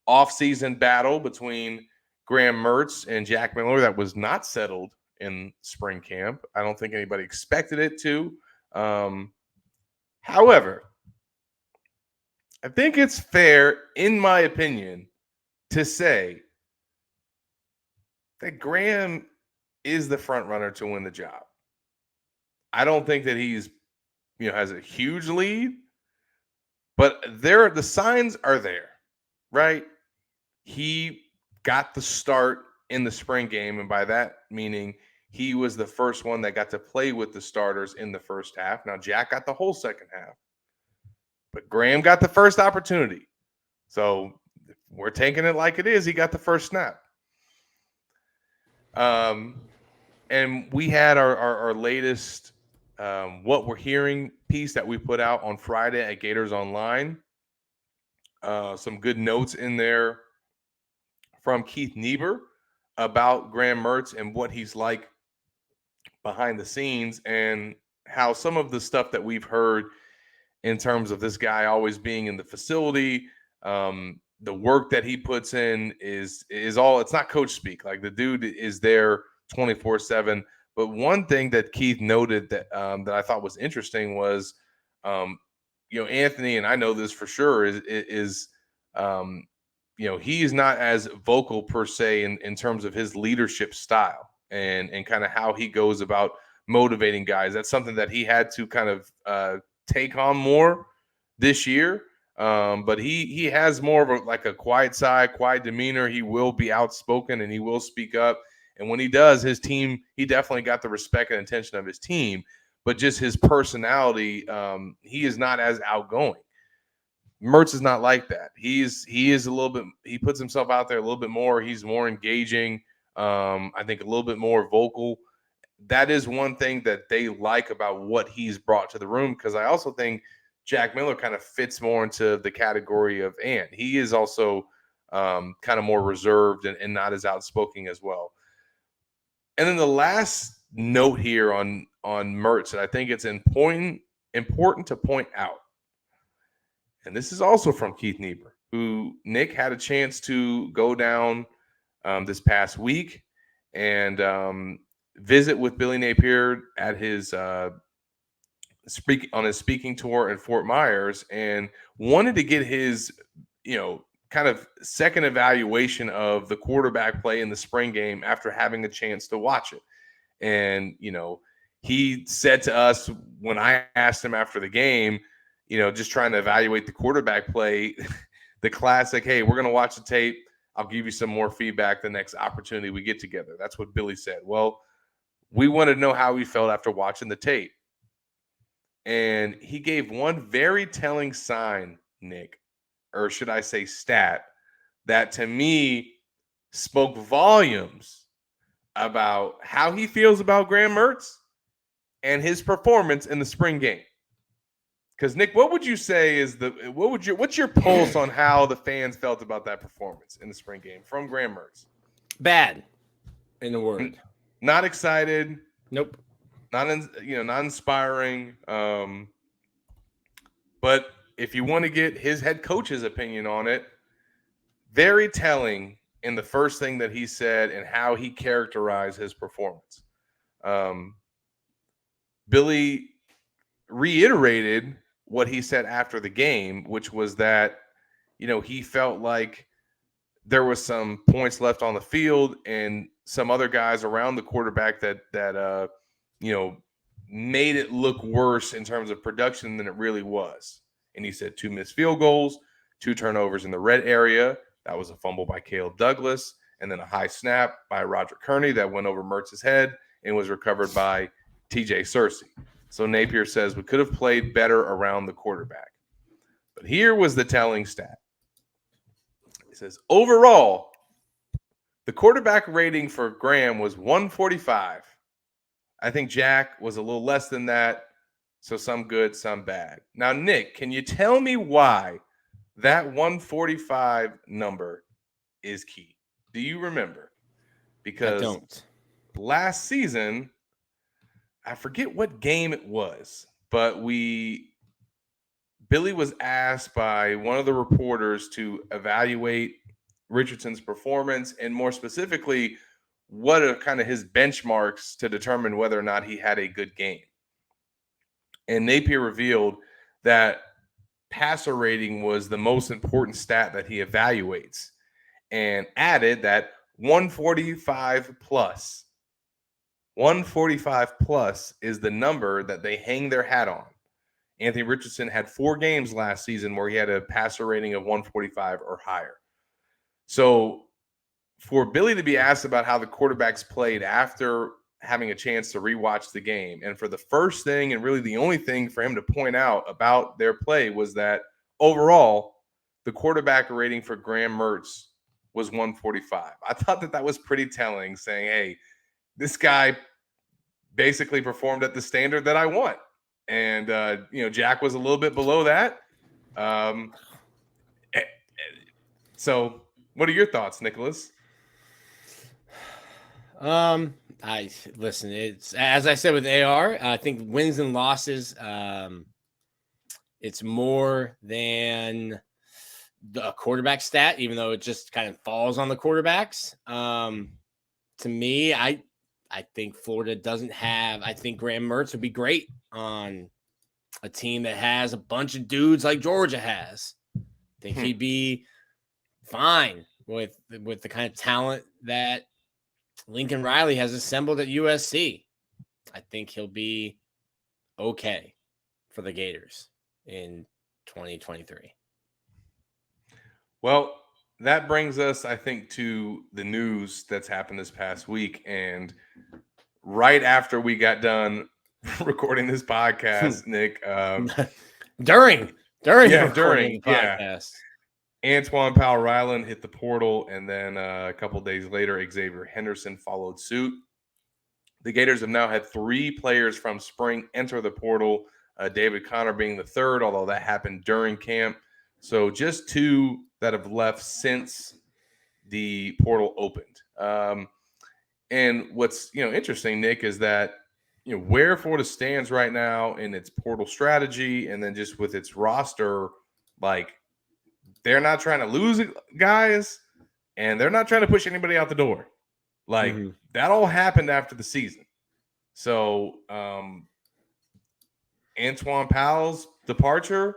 offseason battle between Graham Mertz and Jack Miller that was not settled in spring camp. I don't think anybody expected it to. However, I think it's fair, in my opinion, to say that Graham is the front runner to win the job. I don't think that he's, has a huge lead, but the signs are there, right? He got the start in the spring game, and by that meaning he was the first one that got to play with the starters in the first half. Now, Jack got the whole second half, but Graham got the first opportunity. So we're taking it like it is. He got the first snap. And we had our latest What We're Hearing piece that we put out on Friday at Gators Online. Some good notes in there from Keith Niebuhr about Graham Mertz and what he's like behind the scenes and how some of the stuff that we've heard in terms of this guy always being in the facility, the work that he puts in is all, it's not coach speak. Like the dude is there 24/7. But one thing that Keith noted that I thought was interesting was Anthony, and I know this for sure, is he's not as vocal per se in terms of his leadership style and kind of how he goes about motivating guys. That's something that he had to kind of take on more this year. But he has more of a quiet side, quiet demeanor. He will be outspoken and he will speak up. And when he does, his team, he definitely got the respect and attention of his team. But just his personality, he is not as outgoing. Mertz is not like that. He is a little bit. He puts himself out there a little bit more. He's more engaging. I think a little bit more vocal. That is one thing that they like about what he's brought to the room. Because I also think Jack Miller kind of fits more into the category of Ant. He is also kind of more reserved and not as outspoken as well. And then the last note here on Mertz, and I think it's important to point out. And this is also from Keith Niebuhr, who Nick had a chance to go down this past week and visit with Billy Napier at his speaking tour in Fort Myers, and wanted to get his kind of second evaluation of the quarterback play in the spring game after having a chance to watch it. And he said to us when I asked him after the game, just trying to evaluate the quarterback play, the classic, hey, we're going to watch the tape. I'll give you some more feedback the next opportunity we get together. That's what Billy said. Well, we wanted to know how he felt after watching the tape. And he gave one very telling sign, Nick, or should I say stat, that to me spoke volumes about how he feels about Graham Mertz and his performance in the spring game. Because Nick, what would you say is what's your pulse on how the fans felt about that performance in the spring game from Graham Mertz? Bad, in a word. Not excited. Nope. Not inspiring. But if you want to get his head coach's opinion on it, very telling in the first thing that he said and how he characterized his performance. Billy reiterated what he said after the game, which was that, he felt like there was some points left on the field and some other guys around the quarterback that made it look worse in terms of production than it really was. And he said 2 missed field goals, 2 turnovers in the red area. That was a fumble by Caleb Douglas, and then a high snap by Roger Kearney that went over Mertz's head and was recovered by TJ Searcy. So Napier says we could have played better around the quarterback. But here was the telling stat. He says, overall, the quarterback rating for Graham was 145. I think Jack was a little less than that, so some good, some bad. Now, Nick, can you tell me why that 145 number is key? Do you remember? Because I don't. Last season, I forget what game it was, but Billy was asked by one of the reporters to evaluate Richardson's performance and more specifically, what are kind of his benchmarks to determine whether or not he had a good game. And Napier revealed that passer rating was the most important stat that he evaluates and added that 145 plus. 145 plus is the number that they hang their hat on. Anthony Richardson had 4 games last season where he had a passer rating of 145 or higher. So for Billy to be asked about how the quarterbacks played after having a chance to rewatch the game, and for the first thing and really the only thing for him to point out about their play was that overall, the quarterback rating for Graham Mertz was 145. I thought that was pretty telling, saying, hey, this guy basically performed at the standard that I want. And, Jack was a little bit below that. So what are your thoughts, Nicholas? It's as I said with AR, I think wins and losses, it's more than the quarterback stat, even though it just kind of falls on the quarterbacks. To me, I think Florida doesn't have. I think Graham Mertz would be great on a team that has a bunch of dudes like Georgia has. I think he'd be fine with the kind of talent that Lincoln Riley has assembled at USC. I think he'll be okay for the Gators in 2023. Well, that brings us, I think, to the news that's happened this past week. And right after we got done recording this podcast, Nick, during the podcast. Yeah. Antoine Powell-Ryland hit the portal, and then a couple days later, Xavier Henderson followed suit. The Gators have now had 3 players from spring enter the portal, David Connor being the third, although that happened during camp. So just 2 that have left since the portal opened. And what's interesting, Nick, is that where Florida stands right now in its portal strategy, and then just with its roster, like they're not trying to lose guys, and they're not trying to push anybody out the door. Like that all happened after the season. So Antoine Powell's departure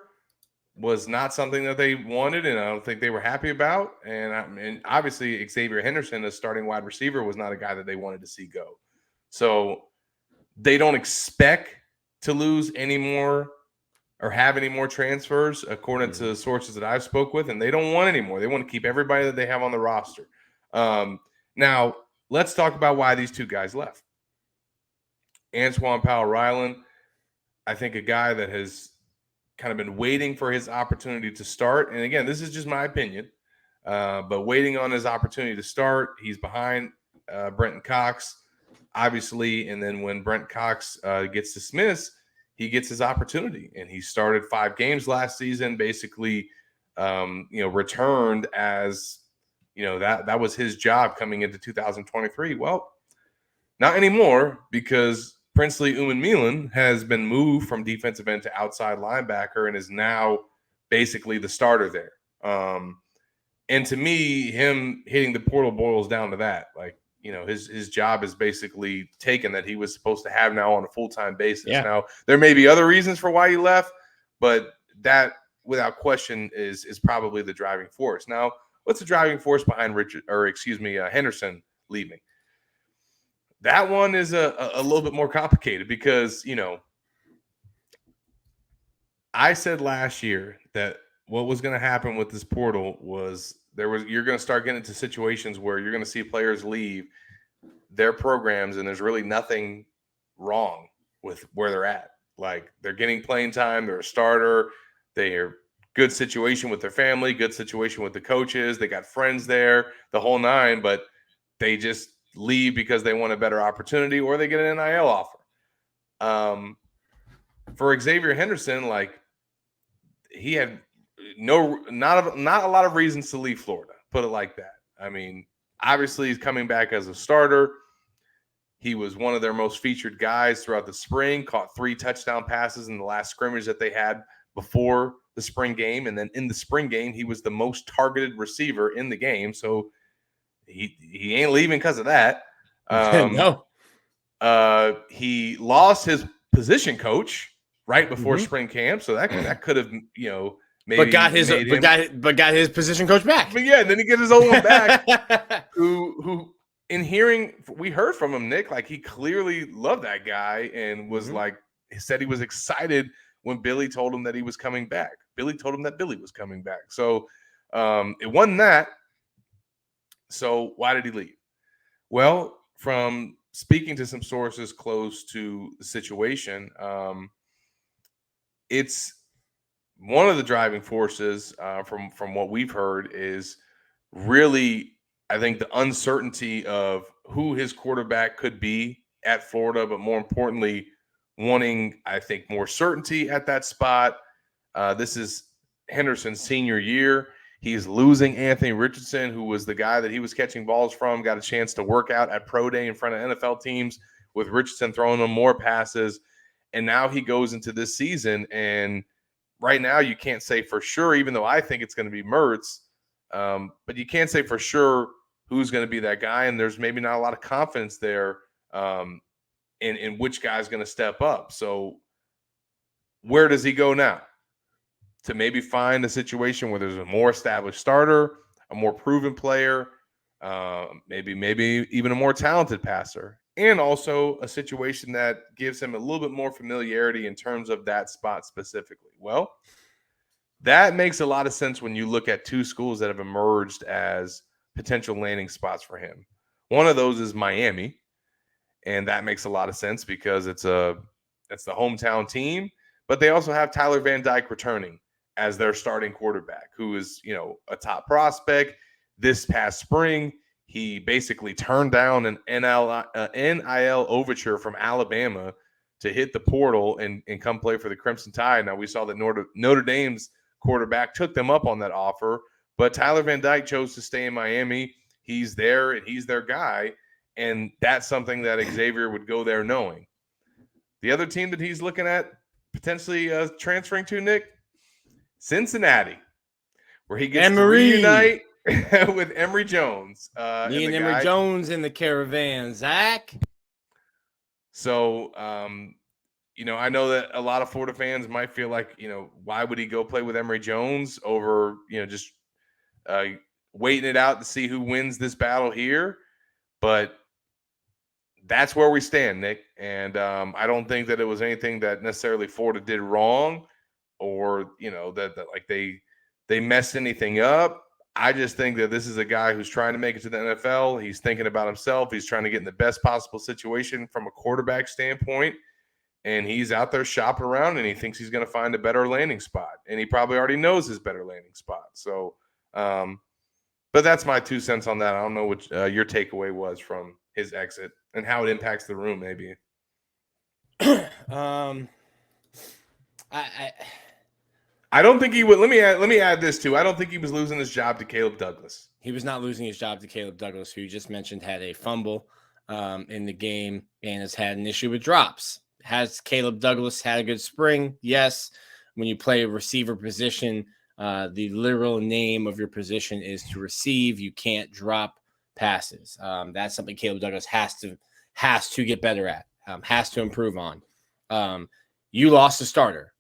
was not something that they wanted, and I don't think they were happy about. And obviously Xavier Henderson, as starting wide receiver, was not a guy that they wanted to see go. So they don't expect to lose any more or have any more transfers, according to sources that I've spoke with, and they don't want any more. They want to keep everybody that they have on the roster. Now, let's talk about why these 2 guys left. Antoine Powell-Ryland, I think a guy that has kind of been waiting for his opportunity to start. And again, this is just my opinion, but waiting on his opportunity to start. He's behind Brenton Cox, obviously. And then when Brent Cox gets dismissed, he gets his opportunity. And he started 5 games last season, basically, returned as, that was his job coming into 2023. Well, not anymore, because Princely Umanmielen has been moved from defensive end to outside linebacker and is now basically the starter there. And to me, him hitting the portal boils down to that. Like, his job is basically taken that he was supposed to have now on a full-time basis. Yeah. Now, there may be other reasons for why he left, but that, without question, is probably the driving force. Now, what's the driving force behind Henderson leaving? That one is a little bit more complicated because, I said last year that what was going to happen with this portal was you're going to start getting into situations where you're going to see players leave their programs and there's really nothing wrong with where they're at. Like, they're getting playing time, they're a starter, they're good situation with their family, good situation with the coaches, they got friends there, the whole 9, but they just leave because they want a better opportunity or they get an NIL offer. For Xavier Henderson, like, he had not a lot of reasons to leave Florida, put it like that. I mean, obviously he's coming back as a starter. He was one of their most featured guys throughout the spring, caught 3 touchdown passes in the last scrimmage that they had before the spring game. And then in the spring game, he was the most targeted receiver in the game. So he ain't leaving because of that. No. He lost his position coach right before spring camp, so that could have maybe but got his position coach back. But yeah, and then he gets his old one back. who in hearing we heard from him, Nick, like he clearly loved that guy and was like, he said he was excited when Billy told him that he was coming back. Billy told him that Billy was coming back. So it wasn't that. So why did he leave? Well, from speaking to some sources close to the situation, it's one of the driving forces from what we've heard is really, I think, the uncertainty of who his quarterback could be at Florida, but more importantly, wanting, I think, more certainty at that spot. This is Henderson's senior year. He's losing Anthony Richardson, who was the guy that he was catching balls from, got a chance to work out at Pro Day in front of NFL teams with Richardson throwing him more passes. And now he goes into this season, and right now you can't say for sure, even though I think it's going to be Mertz, but you can't say for sure who's going to be that guy, and there's maybe not a lot of confidence there in which guy's going to step up. So where does he go now? To maybe find a situation where there's a more established starter, a more proven player, maybe even a more talented passer, and also a situation that gives him a little bit more familiarity in terms of that spot specifically. Well, that makes a lot of sense when you look at two schools that have emerged as potential landing spots for him. One of those is Miami, and that makes a lot of sense because it's the hometown team, but they also have Tyler Van Dyke returning as their starting quarterback, who is, a top prospect. This past spring, he basically turned down an NIL overture from Alabama to hit the portal and come play for the Crimson Tide. Now, we saw that Notre Dame's quarterback took them up on that offer, but Tyler Van Dyke chose to stay in Miami. He's there, and he's their guy, and that's something that Xavier would go there knowing. The other team that he's looking at potentially transferring to, Nick, Cincinnati, where he gets to reunite with Emory Jones. Me and Emory Jones in the caravan, Zach. So, I know that a lot of Florida fans might feel like, why would he go play with Emory Jones over, just waiting it out to see who wins this battle here? But that's where we stand, Nick. And I don't think that it was anything that necessarily Florida did wrong, or that like they messed anything up. I just think that this is a guy who's trying to make it to the NFL. He's thinking about himself. He's trying to get in the best possible situation from a quarterback standpoint, and he's out there shopping around, and he thinks he's going to find a better landing spot, and he probably already knows his better landing spot. So, but that's my 2 cents on that. I don't know what your takeaway was from his exit and how it impacts the room, maybe. I don't think he would. Let me add this too. I don't think he was losing his job to Caleb Douglas. He was not losing his job to Caleb Douglas, who you just mentioned had a fumble in the game and has had an issue with drops. Has Caleb Douglas had a good spring? Yes. When you play a receiver position, the literal name of your position is to receive. You can't drop passes. That's something Caleb Douglas has to get better at, has to improve on. You lost a starter.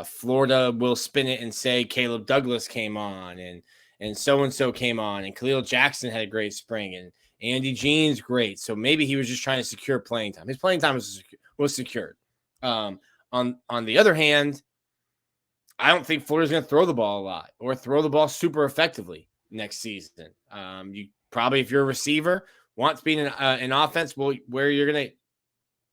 Florida will spin it and say Caleb Douglas came on and so-and-so came on, and Khalil Jackson had a great spring, and Andy Jean's great. So maybe he was just trying to secure playing time. His playing time was secured. On the other hand, I don't think Florida's going to throw the ball a lot or throw the ball super effectively next season. You probably, if you're a receiver, want to be in an offense where you're going to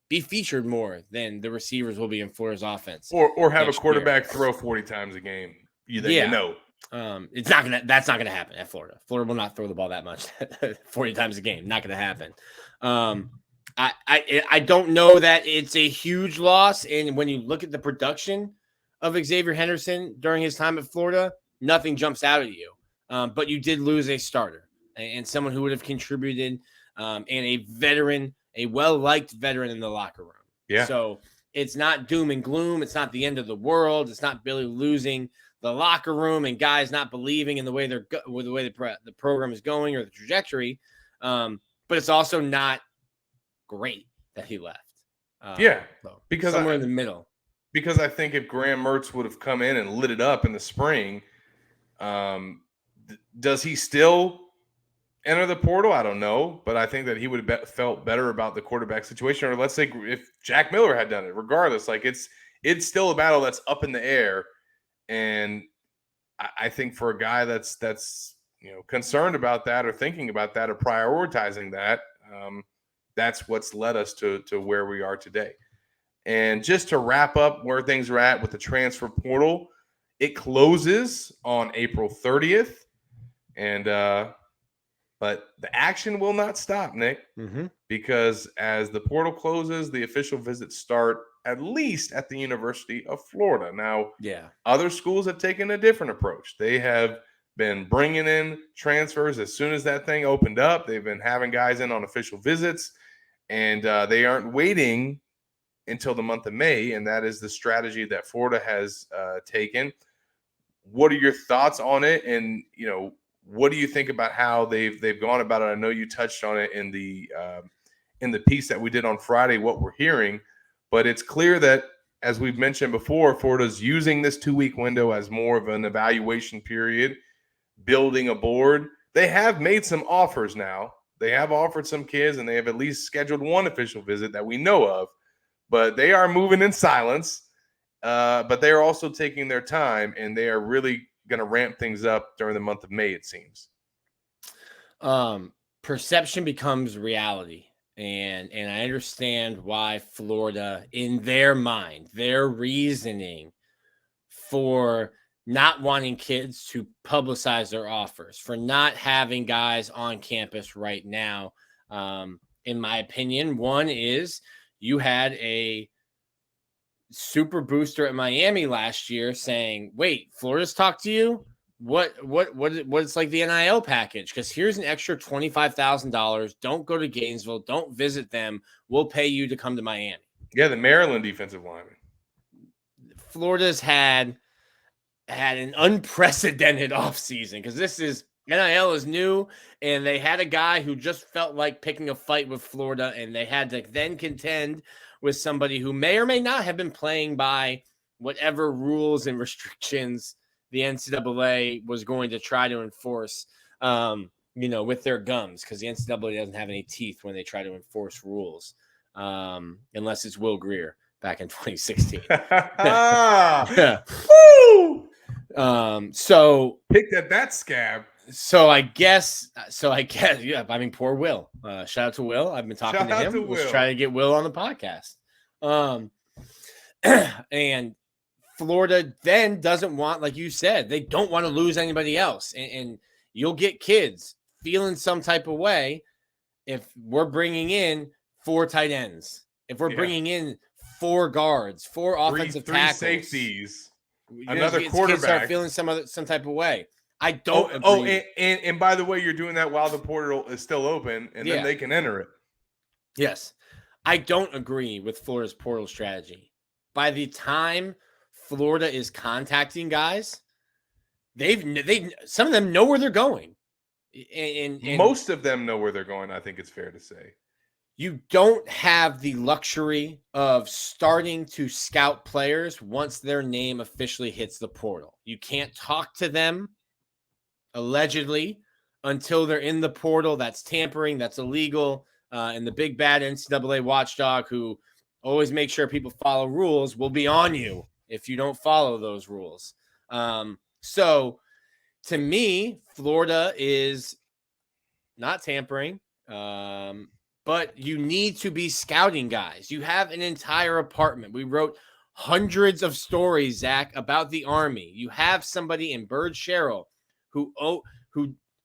be featured more than the receivers will be in Florida's offense, or have a quarterback throw 40 times a game. That's not gonna happen at Florida. Florida will not throw the ball that much 40 times a game. Not gonna happen. I don't know that it's a huge loss. And when you look at the production of Xavier Henderson during his time at Florida, nothing jumps out at you. But you did lose a starter and someone who would have contributed, and a veteran, a well-liked veteran in the locker room. Yeah. So it's not doom and gloom. It's not the end of the world. It's not Billy losing the locker room and guys not believing in the way the program is going or the trajectory. But it's also not great that he left. Because somewhere in the middle. Because I think if Graham Mertz would have come in and lit it up in the spring, does he still enter the portal? I don't know, but I think that he would have felt better about the quarterback situation. Or let's say if Jack Miller had done it, regardless, like it's still a battle that's up in the air. And I think for a guy that's concerned about that or thinking about that or prioritizing that, that's what's led us to where we are today. And just to wrap up where things are at with the transfer portal, it closes on April 30th. And but the action will not stop, Nick, because as the portal closes, the official visits start at least at the University of Florida. Now, other schools have taken a different approach. They have been bringing in transfers as soon as that thing opened up. They've been having guys in on official visits, and they aren't waiting until the month of May, and that is the strategy that Florida has taken. What are your thoughts on it? And, what do you think about how they've gone about it? I know you touched on it in the piece that we did on Friday, what we're hearing, but it's clear that as we've mentioned before, Florida's using this 2-week window as more of an evaluation period, building a board. They have made some offers now. They have offered some kids, and they have at least scheduled one official visit that we know of. But they are moving in silence. But they are also taking their time, and they are really going to ramp things up during the month of May, it seems. Perception becomes reality. And I understand why Florida, in their mind, their reasoning for not wanting kids to publicize their offers, for not having guys on campus right now. In my opinion, one is you had a super booster at Miami last year saying, wait, Florida's talked to you? What's like the NIL package? Because here's an extra $25,000. Don't go to Gainesville. Don't visit them. We'll pay you to come to Miami. Yeah, the Maryland defensive lineman. Florida's had an unprecedented offseason because this is NIL is new, and they had a guy who just felt like picking a fight with Florida, and they had to then contend with somebody who may or may not have been playing by whatever rules and restrictions the NCAA was going to try to enforce, with their gums, because the NCAA doesn't have any teeth when they try to enforce rules, unless it's Will Greer back in 2016. Woo! So picked at that scab. So I guess, yeah. I mean, poor Will. Shout out to Will. I've been talking to him. Let's try to get Will on the podcast. And Florida then doesn't want, like you said, they don't want to lose anybody else. And you'll get kids feeling some type of way if we're bringing in 4 tight ends, if we're bringing in 4 guards, 4 offensive tackles, safeties, another quarterback. Kids start feeling some type of way. I don't agree. And by the way, you're doing that while the portal is still open, and then they can enter it. Yes. I don't agree with Florida's portal strategy. By the time Florida is contacting guys, they some of them know where they're going. And most of them know where they're going, I think it's fair to say. You don't have the luxury of starting to scout players once their name officially hits the portal. You can't talk to them, allegedly, until they're in the portal. That's tampering. That's illegal. And the big bad NCAA watchdog, who always makes sure people follow rules, will be on you if you don't follow those rules. So to me, Florida is not tampering, but you need to be scouting guys. You have an entire apartment. We wrote hundreds of stories, Zach, about the Army. You have somebody in Bird Sherrill who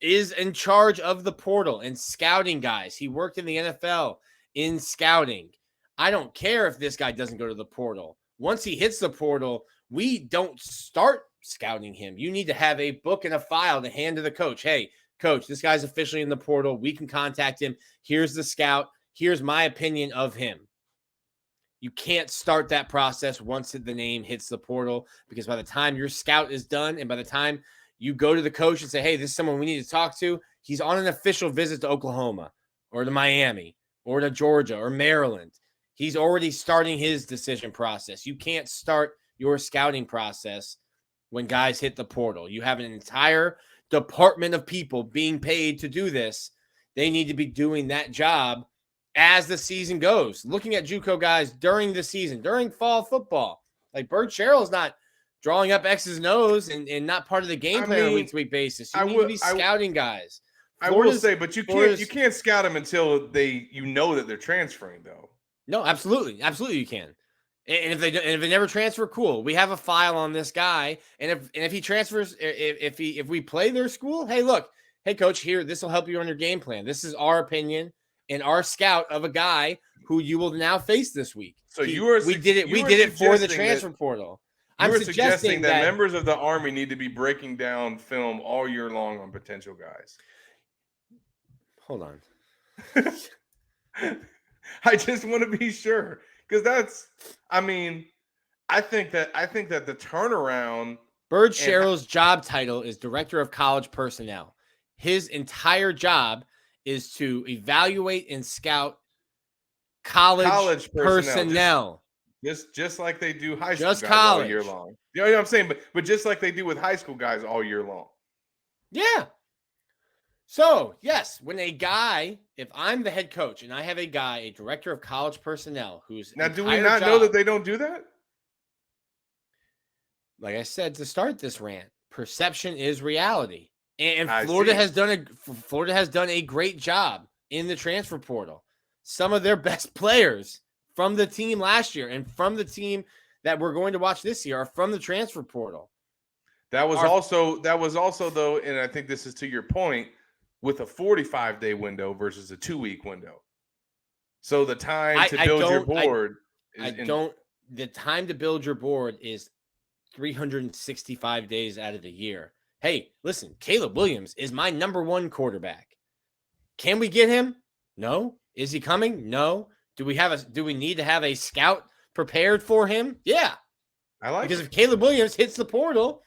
is in charge of the portal and scouting guys. He worked in the NFL in scouting. I don't care if this guy doesn't go to the portal. Once he hits the portal, we don't start scouting him. You need to have a book and a file to hand to the coach. Hey, coach, this guy's officially in the portal. We can contact him. Here's the scout. Here's my opinion of him. You can't start that process once the name hits the portal, because by the time your scout is done and by the time you go to the coach and say, hey, this is someone we need to talk to, he's on an official visit to Oklahoma or to Miami or to Georgia or Maryland. He's already starting his decision process. You can't start your scouting process when guys hit the portal. You have an entire department of people being paid to do this. They need to be doing that job as the season goes, looking at JUCO guys during the season, during fall football. Like Bird Sherrill's not drawing up X's and O's and not part of the game plan on a week-to-week basis. You need to be scouting guys. I will say, but you can't scout them until you know that they're transferring, though. No, absolutely you can. And if they never transfer, cool. We have a file on this guy, and if he transfers, if we play their school, hey, look, hey coach, here, this will help you on your game plan. This is our opinion and our scout of a guy who you will now face this week. So we did it for the transfer portal. I'm suggesting that members of the Army need to be breaking down film all year long on potential guys. Hold on. I just want to be sure, because I think that the turnaround. Bird Sherrill's job title is Director of College Personnel. His entire job is to evaluate and scout college personnel. Just like they do high school Just guys all year college. long. You know what I'm saying? But just like they do with high school guys all year long. Yeah. So, yes, when a guy, if I'm the head coach and I have a guy, a director of college personnel whose Now, do we entire not know job, that they don't do that? like I said to start this rant, perception is reality. And I Florida see. has done a great job in the transfer portal. Some of their best players from the team last year and from the team that we're going to watch this year are from the transfer portal. That was also though, and I think this is to your point, with a 45-day window versus a 2-week window. So the time to build your board the time to build your board is 365 days out of the year. Hey, listen, Caleb Williams is my number one quarterback. Can we get him? No. Is he coming? No. Do we need to have a scout prepared for him? Yeah. Because if Caleb Williams hits the portal,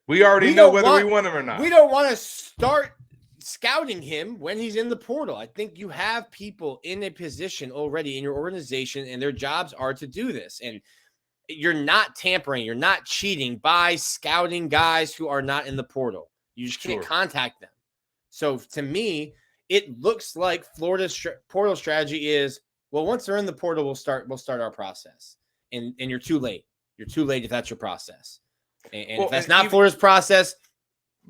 we already know whether we want him or not. We don't want to start scouting him when he's in the portal. I think you have people in a position already in your organization, and their jobs are to do this. And you're not tampering, you're not cheating by scouting guys who are not in the portal. You just can't contact them. So to me, it looks like Florida's portal strategy is, well, once they're in the portal, we'll start our process. And you're too late. You're too late if that's your process. And if that's not Florida's process,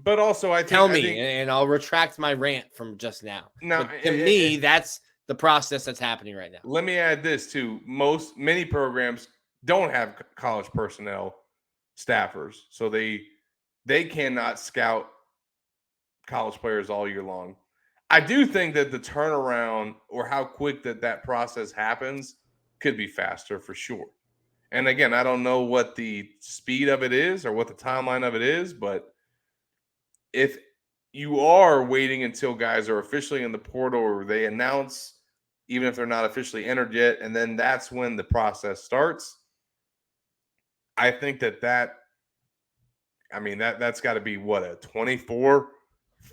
but also tell me, and I'll retract my rant from just now. But to me, that's the process that's happening right now. Let me add this too. Many programs don't have college personnel staffers, so they cannot scout college players all year long. I do think that the turnaround or how quick that process happens could be faster for sure. And again, I don't know what the speed of it is or what the timeline of it is, but if you are waiting until guys are officially in the portal or they announce, even if they're not officially entered yet, and then that's when the process starts, I think that's got to be what, a 24,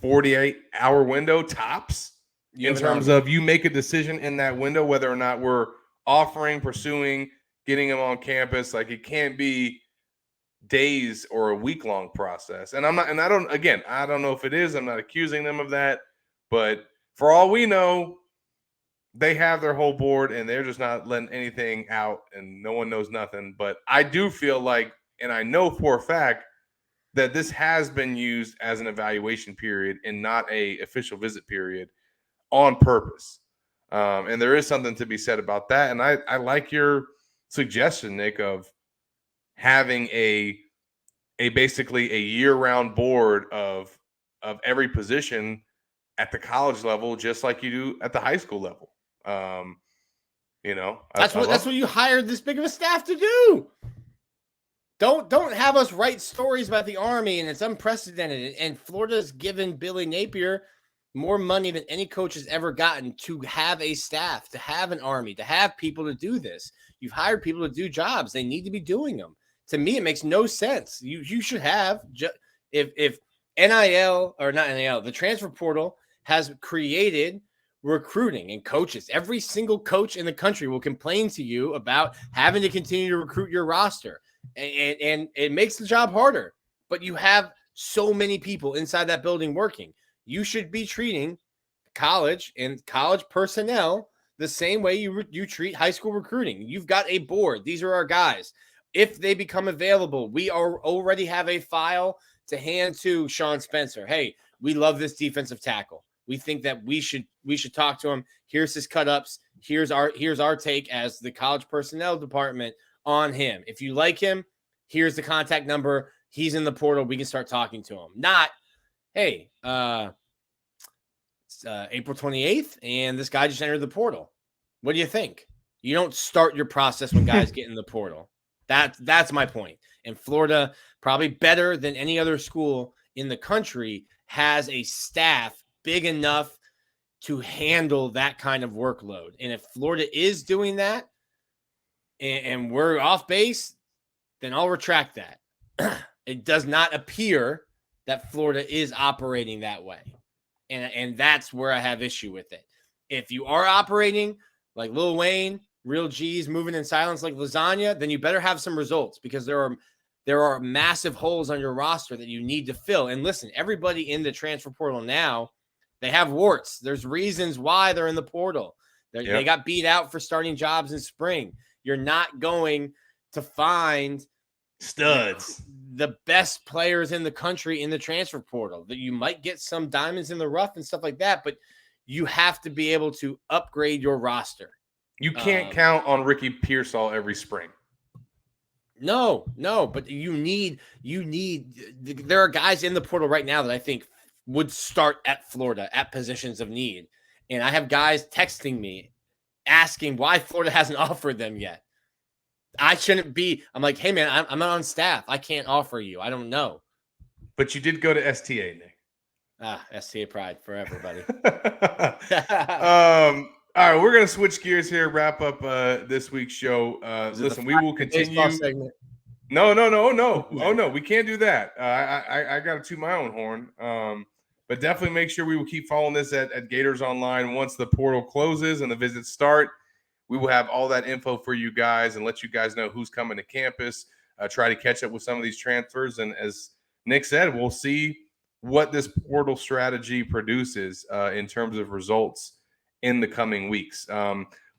48-hour window tops in terms of you make a decision in that window, whether or not we're offering, pursuing, getting them on campus. Like, it can't be days or a week-long process. And I don't know if it is. I'm not accusing them of that. But for all we know, they have their whole board and they're just not letting anything out and no one knows nothing. But I do feel like, and I know for a fact, that this has been used as an evaluation period and not a official visit period on purpose. And there is something to be said about that. And I like your suggestion, Nick, of having a basically a year-round board of every position at the college level, just like you do at the high school level. That's what you hired this big of a staff to do. Don't have us write stories about the Army and it's unprecedented. And Florida's given Billy Napier more money than any coach has ever gotten to have a staff, to have an Army, to have people to do this. You've hired people to do jobs. They need to be doing them. To me, it makes no sense. You should have, if NIL or not NIL, the transfer portal has created recruiting and coaches. Every single coach in the country will complain to you about having to continue to recruit your roster. And it makes the job harder. But you have so many people inside that building working. You should be treating college and college personnel the same way you treat high school recruiting. You've got a board. These are our guys. If they become available, we already have a file to hand to Sean Spencer. Hey, we love this defensive tackle. We think that we should talk to him. Here's his cut-ups. Here's our take as the college personnel department on him. If you like him, here's the contact number. He's in the portal. We can start talking to him. Not, hey, it's April 28th, and this guy just entered the portal. What do you think? You don't start your process when guys get in the portal. That's my point. And Florida, probably better than any other school in the country, has a staff big enough to handle that kind of workload. And if Florida is doing that and we're off base, then I'll retract that. It does not appear that Florida is operating that way. And that's where I have issue with it. If you are operating like Lil Wayne, real G's moving in silence like lasagna, then you better have some results, because there are massive holes on your roster that you need to fill. And listen, everybody in the transfer portal now, they have warts. There's reasons why they're in the portal. They got beat out for starting jobs in spring. You're not going to find studs, the best players in the country in the transfer portal. That you might get some diamonds in the rough and stuff like that, but you have to be able to upgrade your roster. You can't count on Ricky Pearsall every spring. No, but you need, there are guys in the portal right now that I think would start at Florida at positions of need. And I have guys texting me asking why Florida hasn't offered them yet. I shouldn't be. I'm like, hey, man, I'm not on staff. I can't offer you. I don't know. But you did go to STA, Nick. STA pride forever, buddy. All right, we're going to switch gears here, wrap up this week's show. Listen, we will continue. No. Oh, no, we can't do that. I got to toot my own horn. But definitely make sure we will keep following this at Gators Online. Once the portal closes and the visits start, we will have all that info for you guys and let you guys know who's coming to campus, try to catch up with some of these transfers. And as Nick said, we'll see what this portal strategy produces in terms of results in the coming weeks.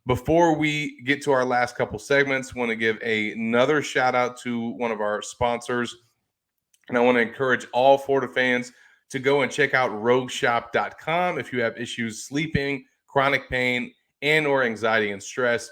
Before we get to our last couple segments, I want to give another shout out to one of our sponsors. And I want to encourage all Florida fans to go and check out rogueshop.com if you have issues sleeping, chronic pain, and or anxiety and stress.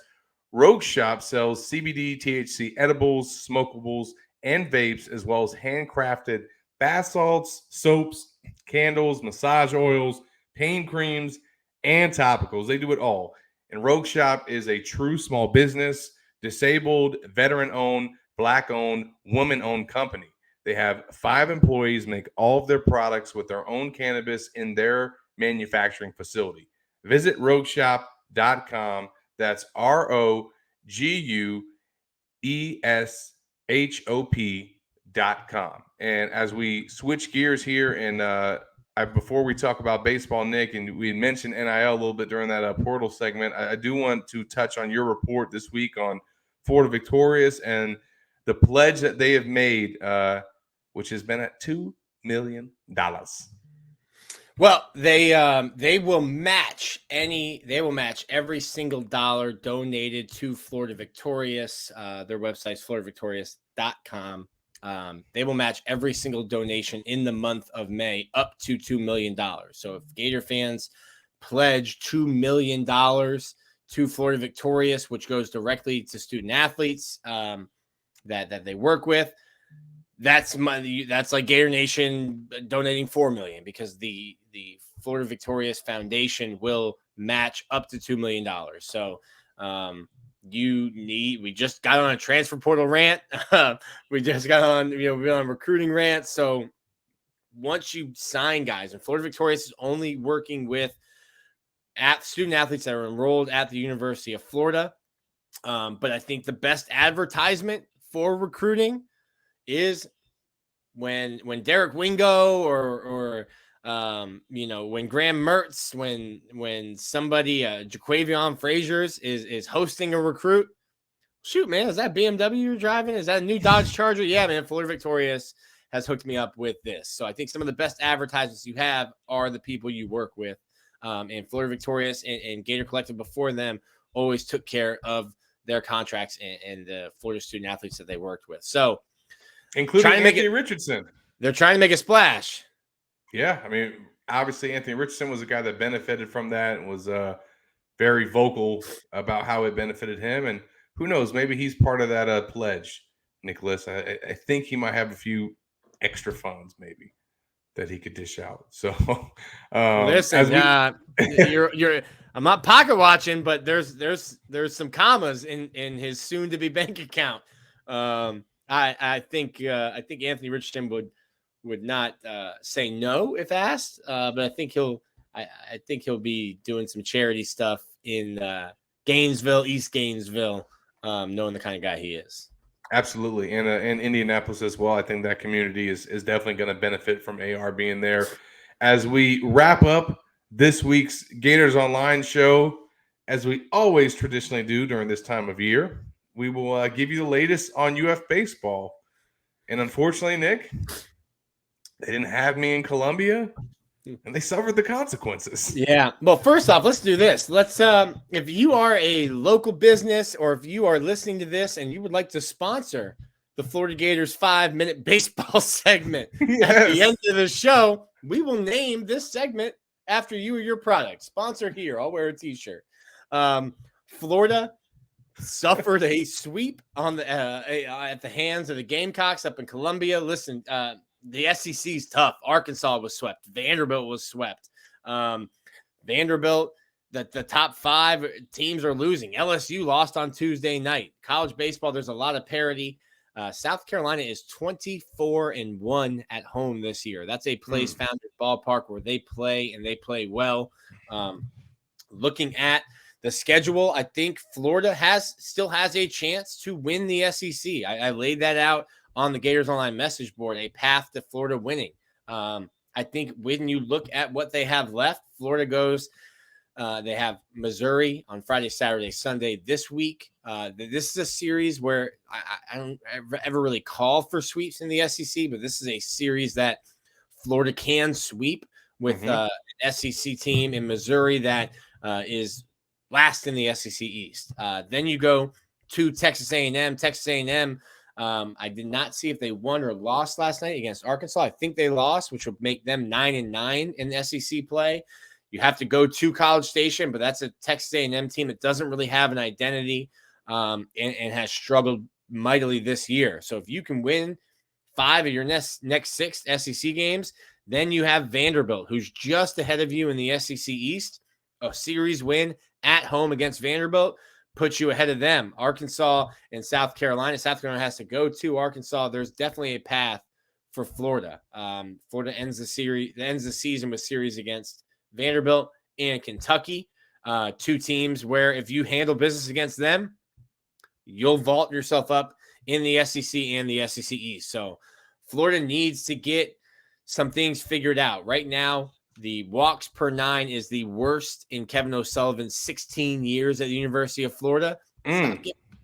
Rogue Shop sells CBD, THC edibles, smokables, and vapes, as well as handcrafted bath salts, soaps, candles, massage oils, pain creams, and topicals. They do it all. And Rogue Shop is a true small business, disabled, veteran-owned, Black-owned, woman-owned company. They have 5 employees, make all of their products with their own cannabis in their manufacturing facility. Visit rogueshop.com. That's ROGUESHOP.com. And as we switch gears here, and before we talk about baseball, Nick, and we mentioned NIL a little bit during that portal segment, I do want to touch on your report this week on Florida Victorious and the pledge that they have made, which has been at $2 million. Well, they will match every single dollar donated to Florida Victorious. Their website's floridavictorious.com. They will match every single donation in the month of May up to $2 million. So if Gator fans pledge $2 million to Florida Victorious, which goes directly to student athletes that they work with, that's money. That's like Gator Nation donating $4 million, because the Florida Victorious Foundation will match up to $2 million. So we just got on a transfer portal rant. We just got on, we're on a recruiting rant. So once you sign guys, and Florida Victorious is only working with student athletes that are enrolled at the University of Florida. But I think the best advertisement for recruiting is when Derek Wingo or when Graham Mertz, when somebody, Jaquavion Fraziers is hosting a recruit. Shoot, man, is that BMW you're driving? Is that a new Dodge Charger? Yeah, man, Florida Victorious has hooked me up with this. So I think some of the best advertisements you have are the people you work with. And Florida Victorious and Gator Collective before them always took care of their contracts and the Florida student athletes that they worked with. So, including Anthony Richardson. They're trying to make a splash. Yeah, I mean, obviously Anthony Richardson was a guy that benefited from that and was very vocal about how it benefited him. And who knows, maybe he's part of that pledge, Nicholas. I think he might have a few extra funds maybe that he could dish out. So listen, I'm not pocket watching, but there's some commas in his soon to be bank account. I think Anthony Richardson would not say no if asked, but I think he'll be doing some charity stuff in Gainesville, East Gainesville, knowing the kind of guy he is. Absolutely, and Indianapolis as well. I think that community is definitely going to benefit from AR being there. As we wrap up this week's Gators Online show, as we always traditionally do during this time of year, we will give you the latest on UF baseball. And unfortunately, Nick, they didn't have me in Columbia, and they suffered the consequences. Yeah. Well, first off, let's do this. Let's if you are a local business or if you are listening to this and you would like to sponsor the Florida Gators 5-minute baseball segment at the end of the show, we will name this segment after you or your product. Sponsor here. I'll wear a t-shirt. Florida suffered a sweep on the at the hands of the Gamecocks up in Columbia. Listen, the SEC is tough. Arkansas was swept. Vanderbilt was swept. Vanderbilt, the top 5 teams are losing. LSU lost on Tuesday night. College baseball, there's a lot of parity. South Carolina is 24-1 at home this year. That's a place founded ballpark where they play and they play well. Looking at the schedule, I think Florida still has a chance to win the SEC. I laid that out on the Gators Online message board, a path to Florida winning. I think when you look at what they have left, Florida goes, they have Missouri on Friday, Saturday, Sunday this week. This is a series where I don't ever really call for sweeps in the SEC, but this is a series that Florida can sweep with an SEC team in Missouri that is last in the SEC East. Then you go to Texas A&M. Texas A&M, I did not see if they won or lost last night against Arkansas. I think they lost, which would make them 9-9 in the SEC play. You have to go to College Station, but that's a Texas A&M team that doesn't really have an identity and has struggled mightily this year. So if you can win 5 of your next 6 SEC games, then you have Vanderbilt, who's just ahead of you in the SEC East. A series win at home against Vanderbilt puts you ahead of them. Arkansas and South Carolina. South Carolina has to go to Arkansas. There's definitely a path for Florida. Florida ends the season with series against Vanderbilt and Kentucky. 2 teams where if you handle business against them, you'll vault yourself up in the SEC and the SEC East. So Florida needs to get some things figured out. Right now, the walks per 9 is the worst in Kevin O'Sullivan's 16 years at the University of Florida.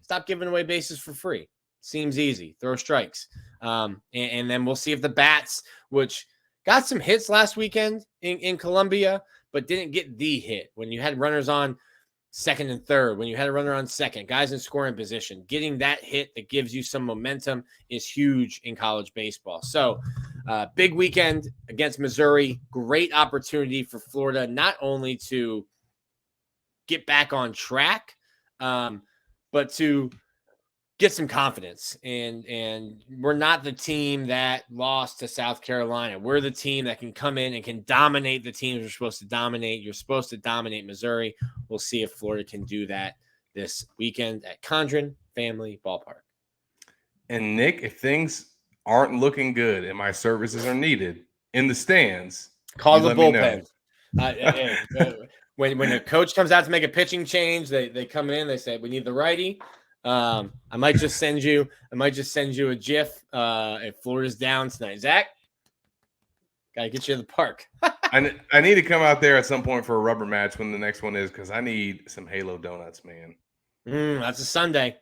Stop giving away bases for free. Seems easy. Throw strikes. And then we'll see if the bats, which got some hits last weekend in Columbia, but didn't get the hit. When you had runners on second and third, when you had a runner on second, guys in scoring position, getting that hit that gives you some momentum is huge in college baseball. So big weekend against Missouri, great opportunity for Florida, not only to get back on track, but to get some confidence. And we're not the team that lost to South Carolina. We're the team that can come in and can dominate the teams we're supposed to dominate. You're supposed to dominate Missouri. We'll see if Florida can do that this weekend at Condren Family Ballpark. And Nick, if things aren't looking good and my services are needed in the stands, call the bullpen. When a coach comes out to make a pitching change, they come in, they say, we need the righty. I might just send you a GIF if Florida's down tonight. Zach, gotta get you to the park. I need to come out there at some point for a rubber match when the next one is, because I need some Halo donuts, man. That's a Sunday.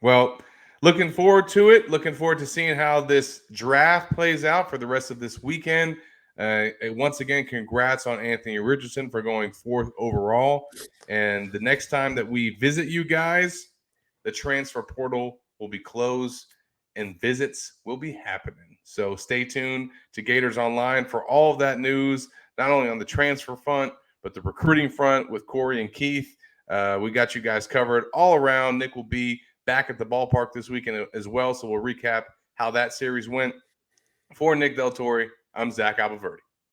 Well, looking forward to it. Looking forward to seeing how this draft plays out for the rest of this weekend. Once again, congrats on Anthony Richardson for going 4th overall. And the next time that we visit you guys, the transfer portal will be closed and visits will be happening. So stay tuned to Gators Online for all of that news, not only on the transfer front, but the recruiting front with Corey and Keith. We got you guys covered all around. Nick will be back at the ballpark this weekend as well. So we'll recap how that series went. For Nick Del Torre, I'm Zach Albaverdi.